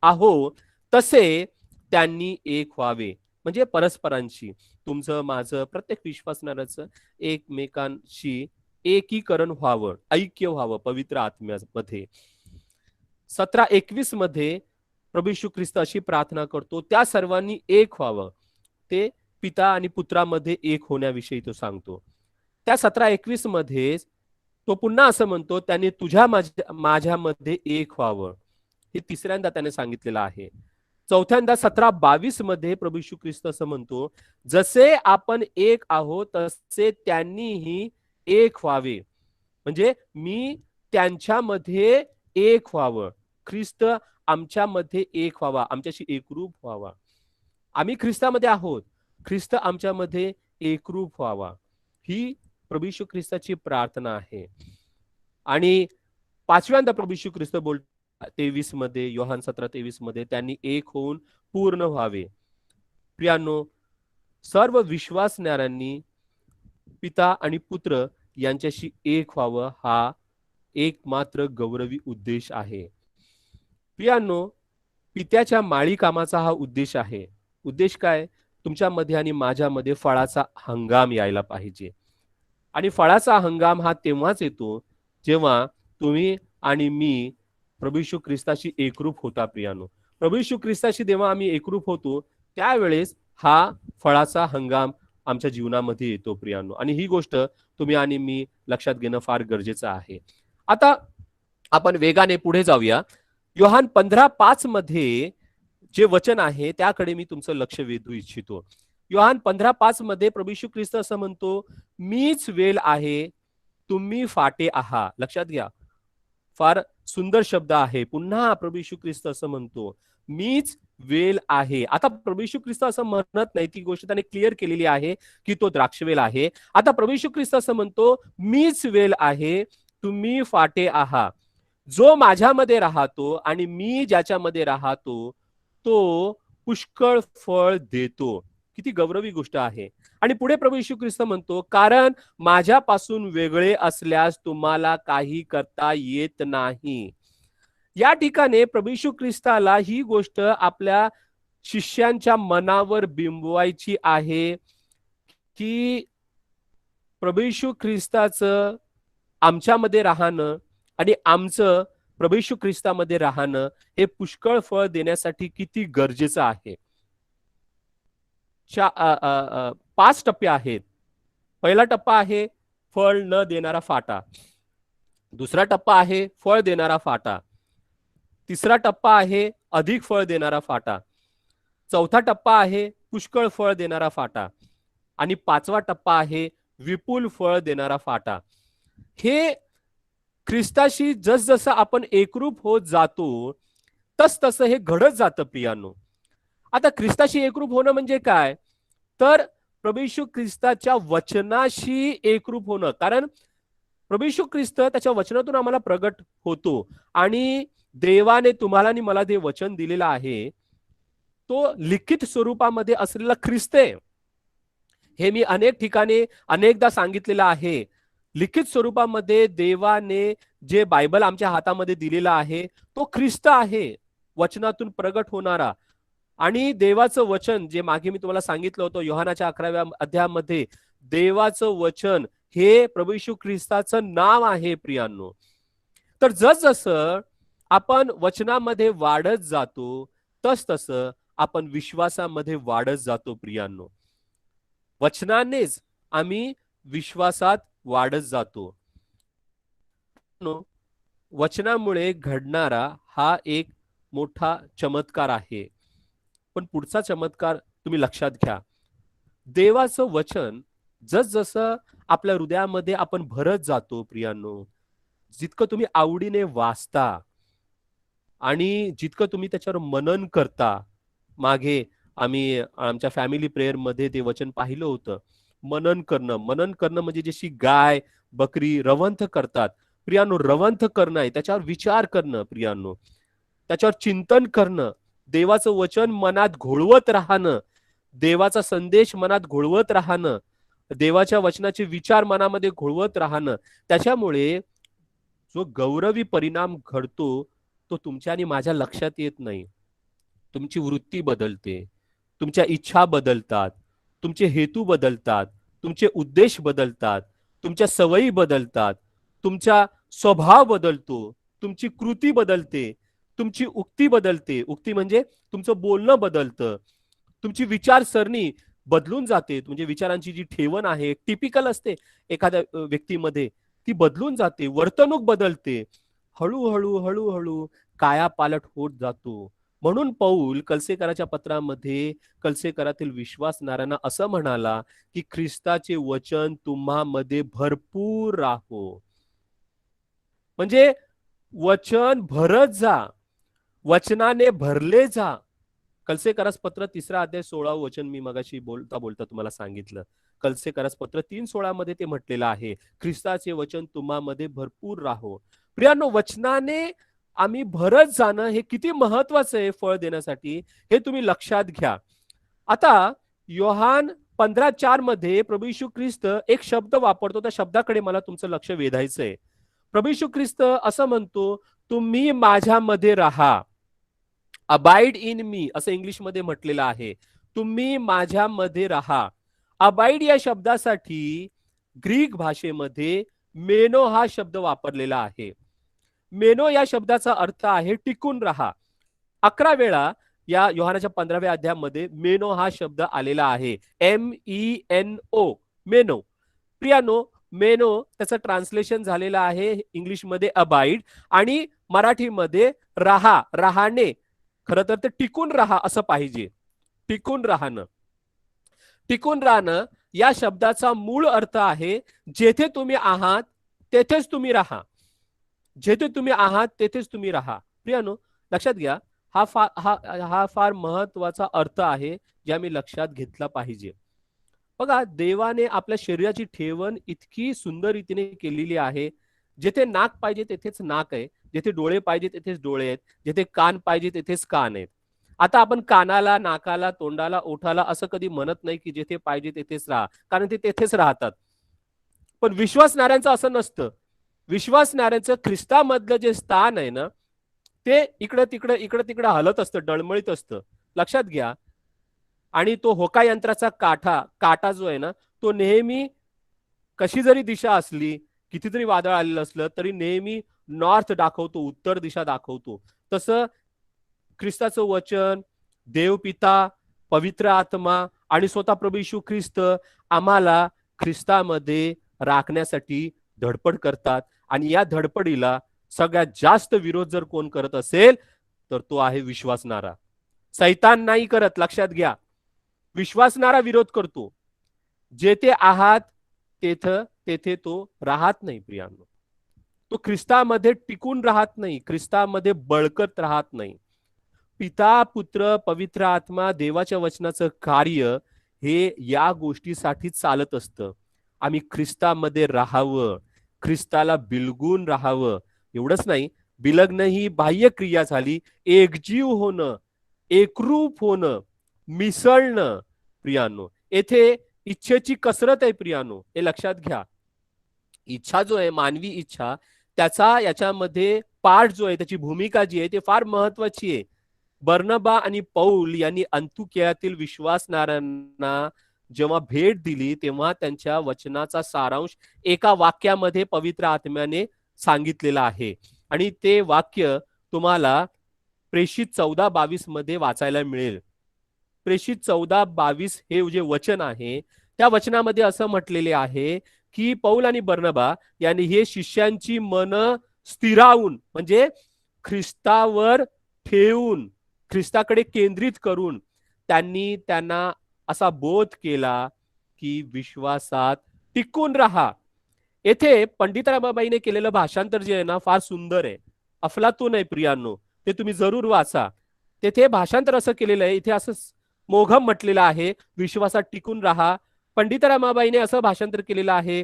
B: आहो तसे त्यांनी एक व्हावे. म्हणजे परस्परांशी, तुमचं माझं प्रत्येक विश्वासणाऱ्याचं एकमेकांशी एकीकरण व्हावं, ऐक्य व्हावं पवित्र आत्म्यामध्ये. 17:21 मध्ये प्रभू येशू ख्रिस्त अशी प्रार्थना करतो, त्या सर्वांनी एक व्हावं. ते पिता आणि पुत्रामध्ये एक होण्याविषयी तो सांगतो. त्या 17:21 मध्ये तो पुन्हा असं म्हणतो, त्यांनी तुझ्या माझ्यामध्ये एक व्हावं. हे तिसऱ्यांदा त्याने सांगितलेलं आहे. चौथ्यांदा 17:22 मध्ये प्रभू येशू ख्रिस्त असं म्हणतो, जसे आपण एक आहोत तसे त्यांनीही एक व्हावे. म्हणजे मी त्यांच्यामध्ये एक व्हावं, ख्रिस्त आमच्यामध्ये एक व्हावा, आमच्याशी एकरूप व्हावा. आम्ही ख्रिस्तामध्ये आहोत, ख्रिस्त आमच्यामध्ये एकरूप व्हावा. ही प्रभू येशू ख्रिस्ताची प्रार्थना आहे. आणि पाचव्यांदा प्रभू येशू ख्रिस्त बोलतो 23 मध्ये, योहान 17:23 मध्ये, त्यांनी एक होऊन पूर्ण व्हावे. प्रियांनो, सर्व विश्वासणाऱ्यांनी पिता आणि पुत्र यांच्याशी एक व्हावं हा एकमात्र गौरवी उद्देश आहे. प्रियांनो, पित्याच्या माळी कामाचा हा उद्देश आहे. उद्देश काय? तुमच्यामध्ये आणि माझ्यामध्ये फळाचा हंगाम यायला पाहिजे. आणि फळाचा हंगाम हा तेव्हाच येतो जेव्हा तुम्ही आणि मी प्रभू येशू ख्रिस्ताशी एकरूप होता. प्रियानो, प्रभू येशू ख्रिस्ताशी जेव्हा आम्ही एकरूप होतो त्यावेळेस हा फळाचा हंगाम आमच्या जीवनामध्ये येतो प्रियानो. आणि ही गोष्ट तुम्ही आणि मी लक्षात घेणं फार गरजेचं आहे. आता आपण वेगाने पुढे जाऊया. योहान 15:5 मध्ये जे वचन आहे त्याकडे मी तुमचं लक्ष वेधू इच्छितो. योहान 15:5 मध्ये प्रभू येशू ख्रिस्त असं म्हणतो, मीच वेल आहे, तुम्ही फाटे आहात. लक्षात घ्या, फार सुंदर शब्द आहे. पुन्हा प्रभू येशू ख्रिस्त असं म्हणतो, मीच वेल आहे. आता प्रभू येशू ख्रिस्त असं म्हणत नाही, ती गोष्ट त्याने क्लिअर केलेली आहे की तो द्राक्षवेल आहे. आता प्रभू येशू ख्रिस्त असं म्हणतो, मीच वेल आहे, तुम्ही फाटे आहात. जो माझ्यामध्ये राहतो आणि मी ज्याच्यामध्ये राहतो तो पुष्कळ फळ देतो. किती गौरवी गोष्ट आहे. आणि पुढे प्रभू येशू ख्रिस्त म्हणतो, कारण माझ्यापासून वेगळे असल्यास तुम्हाला काही करता येत नाही. या ठिकाणी प्रभू येशू ख्रिस्ताला ही गोष्ट आपल्या शिष्यांच्या मनावर बिंबवायची आहे की प्रभू येशू ख्रिस्ताचं आमच्यामध्ये राहणं आणि आमचं प्रभू येशू ख्रिस्तामध्ये राहणं हे पुष्कळ फळ देण्यासाठी किती गरजेचं आहे. 5 टप्पे आहेत. पहिला टप्पा आहे फळ न देणारा फाटा. दुसरा टप्पा आहे फळ देणारा फाटा. तिसरा टप्पा आहे अधिक फळ देणारा फाटा. चौथा टप्पा आहे पुष्कळ फळ देणारा फाटा. आणि 5वा टप्पा आहे विपुल फळ देणारा फाटा. हे ख्रिस्ताशी जसजसं आपण एकरूप होत जातो तस तसं हे घडत जातं प्रियांनो. आता ख्रिस्ताशी एकरूप होणं म्हणजे काय? तर प्रभू येशू ख्रिस्ताच्या वचनाशी एकरूप होणं. कारण प्रभू येशू ख्रिस्त त्याच्या वचनातून आम्हाला प्रगट होतो आणि देवाने तुम्हाला आणि मला जे वचन दिलेलं आहे तो लिखित स्वरूपामध्ये असलेला ख्रिस्त आहे. हे मी अनेक ठिकाणी अनेकदा सांगितलेलं आहे. लिखित स्वरूपामध्ये देवाने जे बायबल आमच्या हातामध्ये दिलेला आहे तो ख्रिस्त आहे, वचनातून प्रगट होणारा. आणि देवाचं वचन जे मागे मी तुम्हाला सांगितलं होतं योहानाच्या 11व्या अध्यायामध्ये, देवाचं वचन हे प्रभू येशू ख्रिस्ताचं नाव आहे प्रियांनो. तर जसजसं आपण वचनामध्ये वाढत जातो तस तसं आपण विश्वासामध्ये वाढत जातो प्रियांनो. वचनानेच आम्ही विश्वासात वाढत जातो. वचनामुळे घडणारा हा एक मोठा चमत्कार आहे. पण पुढचा चमत्कार तुम्ही लक्षात घ्या. देवाचं वचन जसजसं आपल्या हृदयामध्ये आपण भरत जातो प्रियांनो, जितकं तुम्ही आवडीने वाचता आणि जितकं तुम्ही त्याच्यावर मनन करता. मागे आम्ही आमच्या फॅमिली प्रेयर मध्ये ते वचन पाहिलं होतं. मनन करणं म्हणजे जशी गाय बकरी रवंथ करतात प्रियांनो, रवंथ करणं आहे, त्याच्यावर विचार करणं प्रियांनो, त्याच्यावर चिंतन करणं, देवाचं वचन मनात घोळवत राहणं, देवाचा संदेश मनात घोळवत राहणं, देवाच्या वचनाचे विचार मनामध्ये घोळवत राहणं. त्याच्यामुळे जो गौरवी परिणाम घडतो तो तुमच्या आणि माझ्या लक्षात येत नाही. तुमची वृत्ती बदलते, तुमच्या इच्छा बदलतात, तुमचे हेतू बदलतात, तुमचे उद्देश बदलतात, तुमच्या सवयी बदलतात, तुमचा स्वभाव बदलतो, तुमची कृती बदलते, तुमची उक्ती बदलते. उक्ती म्हणजे तुमचं बोलणं बदलतं, तुमची विचारसरणी बदलून जाते. म्हणजे विचारांची जी ठेवण आहे टिपिकल असते एखाद्या व्यक्तीमध्ये, ती बदलून जाते, वर्तणूक बदलते. हळूहळू हळूहळू कायापालट होत जातो. म्हणून पौल कलसेकराच्या पत्रामध्ये कलसेकरातील विश्वासणाऱ्यांना असं म्हणाला की ख्रिस्ताचे वचन तुम्हामध्ये भरपूर राहो. म्हणजे वचन भरत जा, वचनाने भरले जा. कलसेकरास पत्र 3 अध्याय 16 वचन मी मगाशी बोलता बोलता तुम्हाला सांगितलं. कलसेकरास पत्र 3:16 मध्ये ते म्हटलेलं आहे, ख्रिस्ताचे वचन तुम्हामध्ये भरपूर राहो. प्रियांनो, वचनाने आम्ही भरत जाणं हे किती महत्वाचं आहे फळ देण्यासाठी, हे तुम्ही लक्षात घ्या. आता योहान 15:4 मध्ये प्रभू येशू ख्रिस्त एक शब्द वापरतो, त्या शब्दाकडे मला तुमचं लक्ष वेधायचंय. प्रभू येशू ख्रिस्त असं म्हणतो, तुम्ही माझ्यामध्ये राहा, अबाइड इन मी, असं इंग्लिशमध्ये म्हटलेलं आहे. तुम्ही माझ्यामध्ये राहा. अबाइड या शब्दासाठी ग्रीक भाषेमध्ये मेनो हा शब्द वापरलेला आहे. मेनो या शब्दाचा अर्थ आहे टिकून राहा. 11 वेळा या योहानाच्या 15व्या अध्यायामध्ये मेनो हा शब्द आलेला आहे. MENO, मेनो. प्रियानो, मेनो त्याचं ट्रान्सलेशन झालेलं आहे इंग्लिशमध्ये अबाइड आणि मराठीमध्ये राहा, राहणे. खरं तर ते टिकून राहा असं पाहिजे. टिकून राहणं. टिकून राहणं या शब्दाचा मूळ अर्थ आहे जेथे तुम्ही आहात तेथेच तुम्ही राहा. जेथे तुम्ही आहात तेथेच तुम्ही राहा. प्रियानो, लक्षात घ्या, हा फार महत्वाचा अर्थ आहे जे आम्ही लक्षात घेतला पाहिजे. बघा, देवाने आपल्या शरीराची ठेवण इतकी सुंदर रीतीने केलेली आहे. जेथे नाक पाहिजे तेथेच नाक आहे, जिथे डोळे पाहिजे तेथेच डोळे आहेत, जिथे कान पाहिजे तेथेच कान आहेत. आता आपण कानाला, नाकाला, तोंडाला, ओठाला असं कधी म्हणत नाही की जिथे पाहिजे तेथेच राहा, कारण ते तेथेच राहतात. पण विश्वासणाऱ्यांचं असं नसतं. विश्वासणाऱ्यांचं ख्रिस्तामधलं जे स्थान आहे ना, ते इकडे तिकडे हलत असतं, डळमळीत असतं. लक्षात घ्या. आणि तो होका यंत्राचा काटा जो आहे ना, तो नेहमी कशी जरी दिशा असली, किती जरी वादळ आलेलं असलं तरी नेहमी नॉर्थ दाखवतो, उत्तर दिशा दाखवतो. तसं ख्रिस्ताचं वचन, देवपिता, पवित्र आत्मा आणि स्वतः प्रभू येशू ख्रिस्त आम्हाला ख्रिस्तामध्ये राखण्यासाठी धडपड करतात. आणि या धडपडीला सगळ्यात जास्त विरोध जर कोण करत असेल तर तो आहे विश्वासणारा. सैतान नाही करत, लक्षात घ्या. विश्वासणारा विरोध करतो. जेथे आहात तेथे तो राहत नाही प्रियांनो. तो ख्रिस्तामध्ये टिकून राहत नाही, ख्रिस्तामध्ये बळकत राहत नाही. पिता, पुत्र, पवित्र आत्मा, देवाच्या वचनाचं कार्य हे या गोष्टीसाठी चालत असतं. आम्ही ख्रिस्तामध्ये राहावं, ख्रिस्ताला बिलगून राहावं. एवढंच नाही, बिलगणं ही बाह्य क्रिया झाली. एकजीव होणं, एकरूप होणं, मिसळणं प्रियानो. येथे इच्छेची कसरत आहे प्रियानो, हे लक्षात घ्या. इच्छा जो आहे, मानवी इच्छा, त्याचा याच्यामध्ये पार्ट जो आहे, त्याची भूमिका जी आहे ते फार महत्वाची आहे. बर्नबा आणि पौल यांनी अंतुकियातील विश्वासणाऱ्यांना जेव्हा भेट दिली तेव्हा त्यांच्या वचनाचा सारांश एका वाक्यामध्ये पवित्र आत्म्याने सांगितलेला आहे. आणि ते वाक्य तुम्हाला प्रेषित 14:22 मध्ये वाचायला मिळेल. प्रेषित 14:22 हे जे वचन आहे, त्या वचनामध्ये असं म्हटलेले आहे की पौल आणि बर्नबा यांनी हे शिष्यांची मन स्थिरावून, म्हणजे ख्रिस्तावर ठेवून, ख्रिस्ताकडे केंद्रित करून त्यांनी त्यांना असा बोध केला की विश्वासात टिकून राहा. येथे पंडित रमाबाईने केलेलं भाषांतर जे आहे ना, फार सुंदर आहे, अफलातून आहे प्रियांनो, ते तुम्ही जरूर वाचा. तेथे भाषांतर असं केलेलं आहे, इथे असं मोघम म्हटलेलं आहे, विश्वासात टिकून राहा. पंडित रमाबाईने असं भाषांतर केलेलं आहे,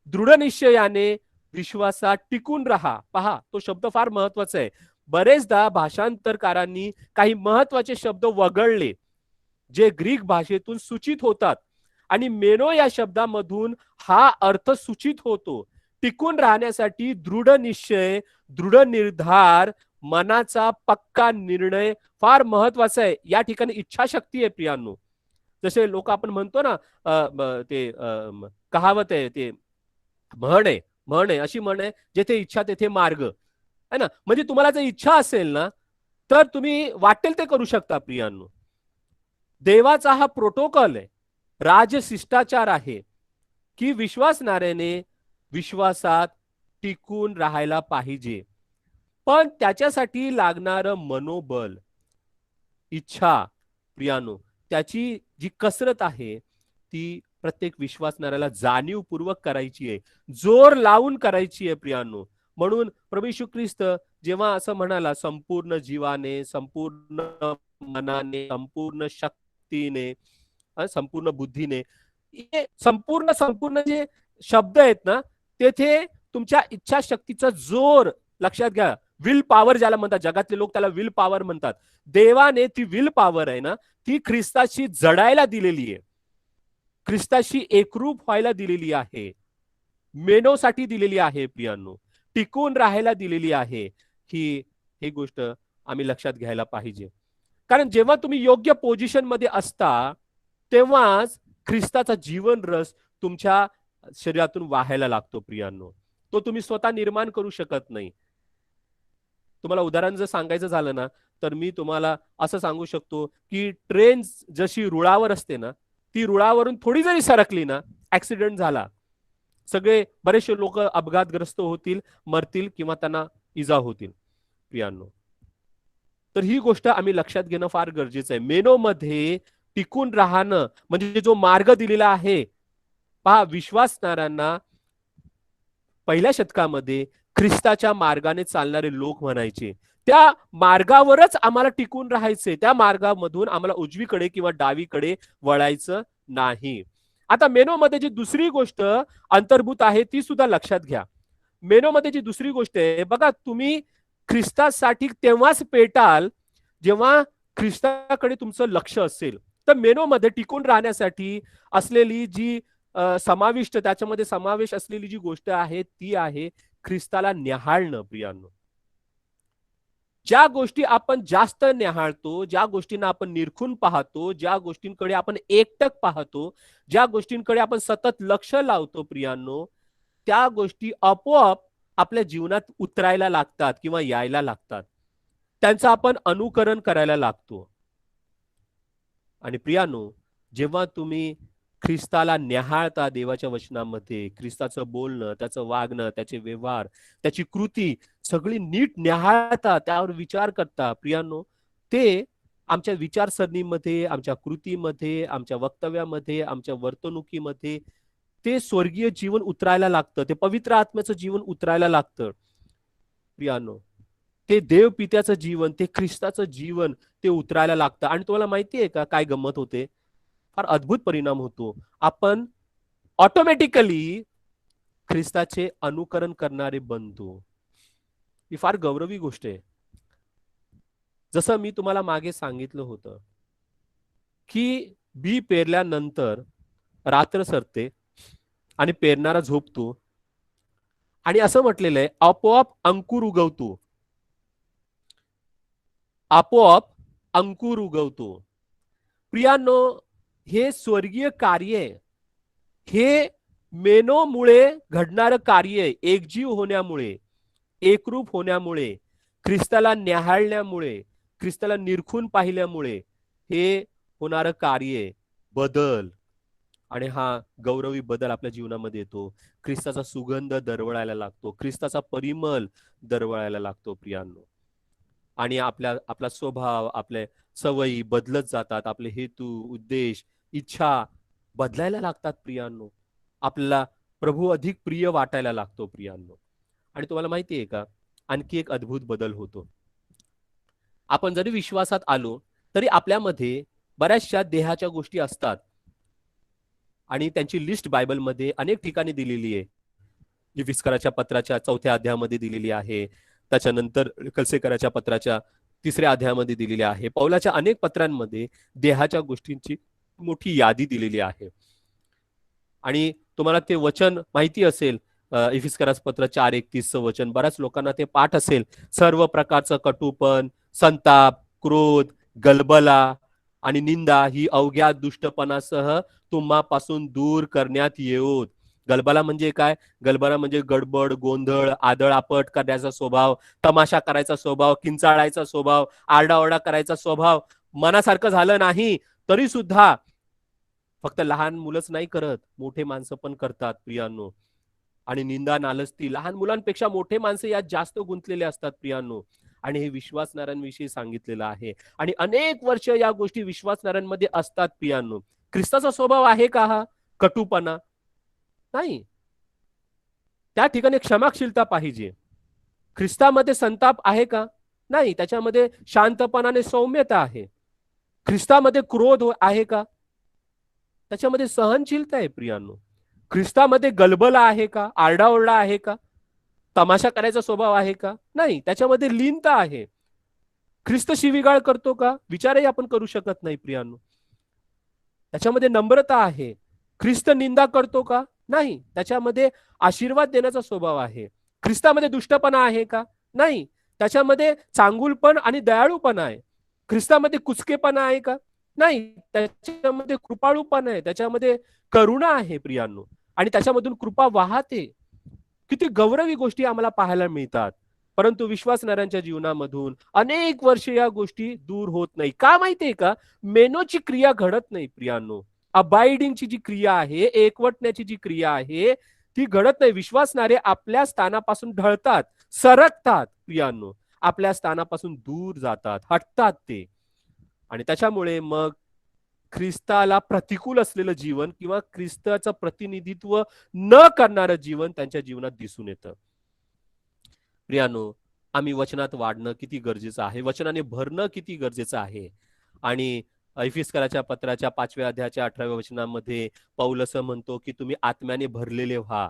B: दृढ निश्चयाने विश्वासात टिकून राहा. पहा, तो शब्द फार महत्वाचा आहे. बरेचदा भाषांतरकारांनी काही महत्वाचे शब्द वगळले जे ग्रीक भाषेतून सूचित होतात, आणि मेनो या शब्दामधून हा अर्थ सूचित होतो. टिकून राहण्यासाठी दृढ निश्चय, दृढ निर्धार, मनाचा पक्का निर्णय फार महत्वाचा आहे. या ठिकाणी इच्छाशक्ती आहे प्रियांनो. जसे लोक आपण म्हणतो ना, ते कहावत आहे, ते म्हण आहे अशी म्हण आहे, जेथे इच्छा तेथे मार्ग आहे ना. म्हणजे तुम्हाला जर इच्छा असेल ना, तर तुम्ही वाटेल ते करू शकता प्रियांनो. देवाचा हा प्रोटोकॉल आहे, राजशिष्टाचार आहे की विश्वासणाऱ्याने विश्वासात टिकून राहायला पाहिजे. पण त्याच्यासाठी लागणारं मनोबल, इच्छा प्रियानो, त्याची जी कसरत आहे ती प्रत्येक विश्वासणाऱ्याला जाणीवपूर्वक करायची आहे, जोर लावून करायची आहे प्रियानो. म्हणून प्रभू येशू ख्रिस्त जेव्हा असं म्हणाला, संपूर्ण जीवाने, संपूर्ण मनाने, संपूर्ण शक्तीने, संपूर्ण बुद्धीने, संपूर्ण संपूर्ण जे शब्द आहेत ना, तेथे तुमच्या इच्छाशक्तीचा जोर लक्षात घ्या. विल पॉवर ज्याला म्हणतात, जगातले लोक त्याला विल पॉवर म्हणतात. देवाने ती विल पॉवर आहे ना, ती ख्रिस्ताशी जडायला दिलेली आहे, ख्रिस्ताशी एकरूप व्हायला दिलेली आहे, मेनोसाठी दिलेली आहे प्रियांनो, टिकून राहायला दिलेली आहे. ही गोष्ट आम्ही लक्षात घ्यायला पाहिजे. कारण जेव्हा तुम्ही योग्य पोझिशन मध्ये असता, तेव्हाच ख्रिस्ताचा जीवन रस तुमच्या शरीरातून वाहायला लागतो प्रियांनो. तो तुम्ही स्वतः निर्माण करू शकत नाही. तुम्हाला उदाहरण जर सांगायचं झालं ना, तर मी तुम्हाला असं सांगू शकतो की ट्रेन जशी रुळावर असते ना, ती रुळावरून थोडी जरी सरकली ना, ऍक्सिडेंट झाला, सगळे बरेचसे लोक अपघातग्रस्त होतील, मरतील किंवा त्यांना इजा होतील प्रियांनो. तर ही गोष्ट आम्ही लक्षात घेणं फार गरजेचं आहे. मेनो मध्ये टिकून राहणं म्हणजे जो मार्ग दिलेला आहे. पहा, विश्वासणाऱ्यांना पहिल्या शतकामध्ये ख्रिस्ताच्या मार्गाने चालणारे लोक म्हणायचे. त्या मार्गावरच आम्हाला टिकून राहायचे, त्या मार्गामधून आम्हाला उजवीकडे किंवा डावीकडे वळायचं नाही. आता मेनो मध्ये जी दुसरी गोष्ट अंतर्भूत आहे ती सुद्धा लक्षात घ्या. मेनो मध्ये जी दुसरी गोष्ट आहे बघा, तुम्ही ख्रिस्तासाठी तेव्हाच पेटाल जेव्हा ख्रिस्ताकडे तुमचं लक्ष असेल. तर मेनो मध्ये टिकून राहण्यासाठी असलेली जी समाविष्ट, त्याच्यामध्ये समावेश असलेली जी गोष्ट आहे ती आहे ख्रिस्ताला न्याहाळणं प्रियांनो. ज्या गोष्टी आपण जास्त न्याहाळतो, ज्या गोष्टींना आपण निरखून पाहतो, ज्या गोष्टींकडे आपण एकटक पाहतो, ज्या गोष्टींकडे आपण सतत लक्ष लावतो प्रियांनो, त्या गोष्टी आपोआप आपल्या जीवनात उतरायला लागतात किंवा यायला लागतात, त्यांचं आपण अनुकरण करायला लागतो. आणि प्रियांनो, जेव्हा तुम्ही ख्रिस्ताला न्याहाळता देवाच्या वचनामध्ये, ख्रिस्ताचं बोलणं, त्याचं वागणं, त्याचे व्यवहार, त्याची कृती सगळी नीट न्याहाळता, त्यावर विचार करता प्रियांनो, ते आमच्या विचारसरणीमध्ये, आमच्या कृतीमध्ये, आमच्या वक्तव्यामध्ये, आमच्या वर्तणुकीमध्ये ते स्वर्गीय जीवन उतरायला लागतं, ते पवित्र आत्म्याचं जीवन उतरायला लागतं प्रियांनो. ते देव पित्याचं जीवन, ते ख्रिस्ताचं जीवन ते उतरायला लागतं. आणि तुम्हाला माहिती आहे का काय गंमत होते? फार अद्भुत परिणाम होतो. आपण ऑटोमॅटिकली ख्रिस्ताचे अनुकरण करणारे बनतो. ही फार गौरवी गोष्ट आहे. जसं मी तुम्हाला मागे सांगितलं होतं की बी पेरल्यानंतर रात्र सरते आणि पेरणारा झोपतो, आणि असं म्हटलेलं आहे आपोआप अंकुर उगवतो, आपोआप अंकुर उगवतो. प्रियांनो, हे स्वर्गीय कार्य आहे, हे मेनोमुळे घडणारं कार्य आहे. एकजीव होण्यामुळे, एकरूप होण्यामुळे, ख्रिस्ताला न्याहाळण्यामुळे, ख्रिस्ताला निरखून पाहिल्यामुळे हे होणारं कार्य, बदल, आणि हा गौरवी बदल आपल्या जीवनामध्ये येतो. ख्रिस्ताचा सुगंध दरवळायला लागतो, ख्रिस्ताचा परिमल दरवळायला लागतो प्रियांनो. आणि आपला स्वभाव, आपले सवयी बदलत जातात, आपले हेतू, उद्देश, इच्छा बदलायला लागतात प्रियांनो. आपल्याला प्रभू अधिक प्रिय वाटायला लागतो प्रियांनो. आणि तुम्हाला माहिती आहे का, आणखी एक अद्भुत बदल होतो. आपण जरी विश्वासात आलो तरी आपल्यामध्ये बऱ्याचशा देहाच्या गोष्टी असतात आणि त्यांची लिस्ट बायबलमध्ये अनेक ठिकाणी दिलेली आहे. इफिस्कराच्या पत्राच्या 4थ्या अध्यायामध्ये दिलेली आहे, त्याच्यानंतर कलसेकराच्या पत्राच्या 3ऱ्या अध्यायामध्ये दिलेली आहे. पौलाच्या अनेक पत्रांमध्ये देहाच्या गोष्टींची मोठी यादी दिलेली आहे. आणि तुम्हाला ते वचन माहिती असेल, इफिस्कराचं पत्र 4:31चं वचन बऱ्याच लोकांना ते पाठ असेल. सर्व प्रकारचं कटुपण, संताप, क्रोध, गलबला आणि निंदा ही अवघ्या दुष्टपणासह तुम्हापासून दूर करण्यात येऊत. गलबला म्हणजे काय? गलबला म्हणजे गडबड, गोंधळ, आदळआपट करण्याचा स्वभाव, तमाशा करायचा स्वभाव, किंचाळायचा स्वभाव, आरडाओरडा करायचा स्वभाव. मनासारखं झालं नाही तरी सुद्धा, फक्त लहान मुलंच नाही करत, मोठे माणसं पण करतात प्रियांनो. आणि निंदा, नालस्ती, लहान मुलांपेक्षा मोठे माणसं यात जास्त गुंतलेले असतात प्रियांनो. आणि हे विश्वासणाऱ्यांविषयी सांगितलेलं आहे. आणि अनेक वर्ष या गोष्टी विश्वासणाऱ्यांमध्ये असतात प्रियांनो. ख्रिस्ताचा स्वभाव आहे का हा कटुपणा? नाही. त्या ठिकाणी क्षमाशीलता पाहिजे. ख्रिस्तामध्ये संताप आहे का? नाही. त्याच्यामध्ये शांतपणाने सौम्यता आहे. ख्रिस्तामध्ये क्रोध आहे का? त्याच्यामध्ये सहनशीलता आहे प्रियांनो. ख्रिस्तामध्ये गलबला आहे का? आरडाओरडा आहे का? तमाशा करायचा स्वभाव आहे का? नाही. त्याच्यामध्ये लीनता आहे. ख्रिस्त शिवीगाळ करतो का? विचारही आपण करू शकत नाही प्रियांनो. त्याच्यामध्ये नम्रता आहे. ख्रिस्त निंदा करतो का? नाही. त्याच्यामध्ये आशीर्वाद देण्याचा स्वभाव आहे. ख्रिस्तामध्ये दुष्टपणा आहे का? नाही. त्याच्यामध्ये चांगुलपण आणि दयाळूपणा आहे. ख्रिस्तामध्ये कुचकेपणा आहे का? नाही. त्याच्यामध्ये कृपाळूपणा आहे, त्याच्यामध्ये करुणा आहे प्रियांनो. आणि त्याच्यामधून कृपा वाहते. किती गौरवी गोष्टी आम्हाला पाहायला मिळतात. परंतु विश्वासणाऱ्यांच्या जीवनामधून अनेक वर्ष या गोष्टी दूर होत नाही. का माहितीये का? मेनोची क्रिया घडत नाही प्रियांनो. अबाइडिंगची जी क्रिया आहे, एकवटण्याची जी क्रिया आहे, ती घडत नाही. विश्वासणारे आपल्या स्थानापासून ढळतात, सरकतात प्रियांनो. आपल्या स्थानापासून दूर जातात, हटतात ते. आणि त्याच्यामुळे मग ख्रिस्ताला प्रतिकूल असलेलं जीवन किंवा ख्रिस्ताचं प्रतिनिधित्व न करणारं जीवन त्यांच्या जीवनात दिसून येतं. प्रियानो, आम्ही वचनात वाढणं किती गरजेचं आहे, वचनाने भरणं किती गरजेचं आहे. आणि इफिस्कराच्या पत्राच्या 5व्या अध्यायाच्या 18व्या वचनामध्ये पौल असं म्हणतो की तुम्ही आत्म्याने भरलेले व्हा.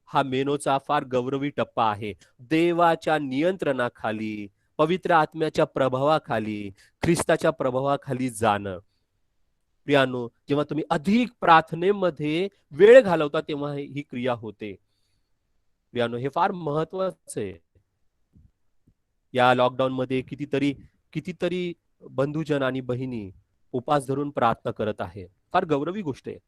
B: हा मेनोचा फार गौरवी टप्पा आहे. देवाच्या नियंत्रणाखाली, पवित्र आत्म्याच्या प्रभावाखाली, ख्रिस्ताच्या प्रभावाखाली जाणं. प्रियानो, जेव्हा तुम्ही अधिक प्रार्थनेमध्ये वेळ घालवता तेव्हा ही क्रिया होते प्रियानो. हे फार महत्वाचं आहे. या लॉकडाऊन मध्ये कितीतरी कितीतरी बंधुजन आणि बहिणी उपास धरून प्रार्थना करत आहे. फार गौरवी गोष्ट आहे.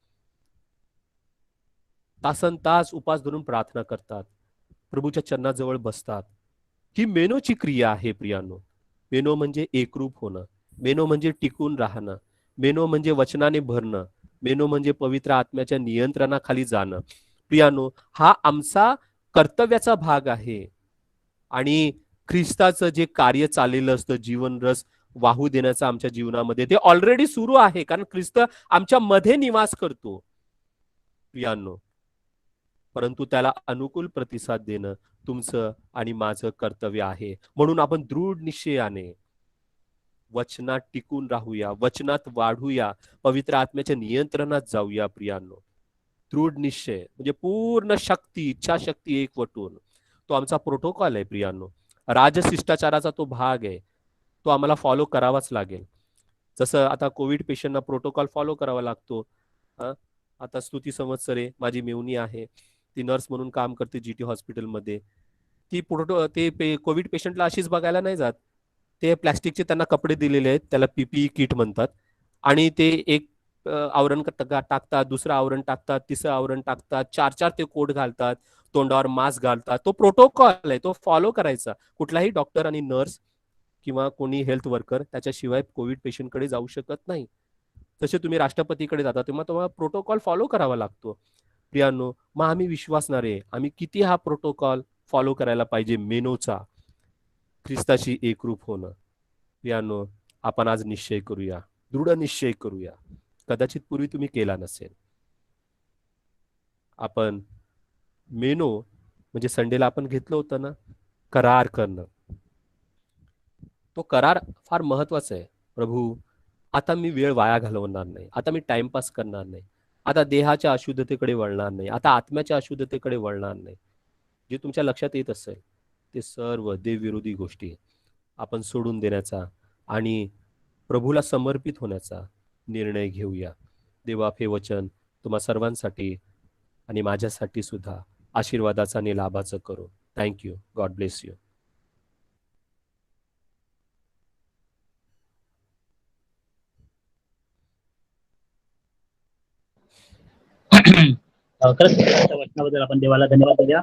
B: तासन तास उपास धरून प्रार्थना करतात, प्रभूच्या चरणाजवळ बसतात. ही मेनोची क्रिया आहे प्रियानो. मेनो म्हणजे एकरूप होणं, मेनो म्हणजे टिकून राहणं, मेनो म्हणजे वचनाने भरणं, मेनो म्हणजे पवित्र आत्म्याच्या नियंत्रणाखाली जाणं. प्रियानो, हा आमचा कर्तव्याचा भाग आहे. आणि ख्रिस्ताचं जे कार्य चाललेलं असतं, जीवन रस वाहू देण्याचं आमच्या जीवनामध्ये, ते ऑलरेडी सुरू आहे. कारण ख्रिस्त आमच्या मध्ये निवास करतो प्रियानो. परंतु त्याला अनुकूल प्रतिसाद देणं तुमचं आणि माझं कर्तव्य आहे. म्हणून आपण दृढ निश्चयाने वचनात टिकून राहूया, वचनात वाढूया, पवित्र आत्म्याच्या नियंत्रणात जाऊया प्रियांनो. दृढ निश्चय म्हणजे पूर्ण शक्ती, इच्छाशक्ती एकवटून. तो आमचा प्रोटोकॉल आहे प्रियांनो. राजशिष्टाचाराचा तो भाग आहे. तो आम्हाला फॉलो करावाच लागेल. जसं आता कोविड पेशंटना प्रोटोकॉल फॉलो करावा लागतो. आता स्तुती संवत्सरे माझी मेवणी आहे, ती नर्स म्हणून काम करते जीटी हॉस्पिटलमध्ये. ती कोविड पेशंटला अशीच बघायला नाही जात. ते प्लॅस्टिकचे त्यांना कपडे दिलेले आहेत, त्याला पीपीई किट म्हणतात. आणि ते एक आवरण टाकतात, दुसरं आवरण टाकतात, तिसरं आवरण टाकतात, 4-4 ते कोट घालतात, तोंडावर मास्क घालतात. तो प्रोटोकॉल आहे, तो फॉलो करायचा. कुठलाही डॉक्टर आणि नर्स किंवा कोणी हेल्थ वर्कर त्याच्याशिवाय कोविड पेशंटकडे जाऊ शकत नाही. तसे तुम्ही राष्ट्रपतीकडे जाता तेव्हा तुम्हाला प्रोटोकॉल फॉलो करावा लागतो. प्रियांनो, मग आम्ही विश्वासणारे आम्ही किती हा प्रोटोकॉल फॉलो करायला पाहिजे मेनोचा, ख्रिस्ताशी एकरूप होणं. प्रियांनो, आपण आज निश्चय करूया, दृढ निश्चय करूया. कदाचित पूर्वी तुम्ही केला नसेल. आपण मेनो म्हणजे संडेला आपण घेतलं होतं ना, करार करणं. तो करार फार महत्वाचा आहे. प्रभू, आता मी वेळ वाया घालवणार नाही, आता मी टाइमपास करणार नाही, आता देहाच्या अशुद्धतेकडे वळणार नाही, आता आत्म्याच्या अशुद्धतेकडे वळणार नाही. जे तुमच्या लक्षात येत असेल ते सर्व देवविरोधी गोष्टी आपण सोडून देण्याचा आणि प्रभूला समर्पित होण्याचा निर्णय घेऊया. देवा, हे वचन तुम्हा सर्वांसाठी आणि माझ्यासाठी सुद्धा आशीर्वादाचा आणि लाभाचं करो. थँक्यू. God bless you.
A: खरंच वचनाबद्दल आपण देवाला धन्यवाद देऊया.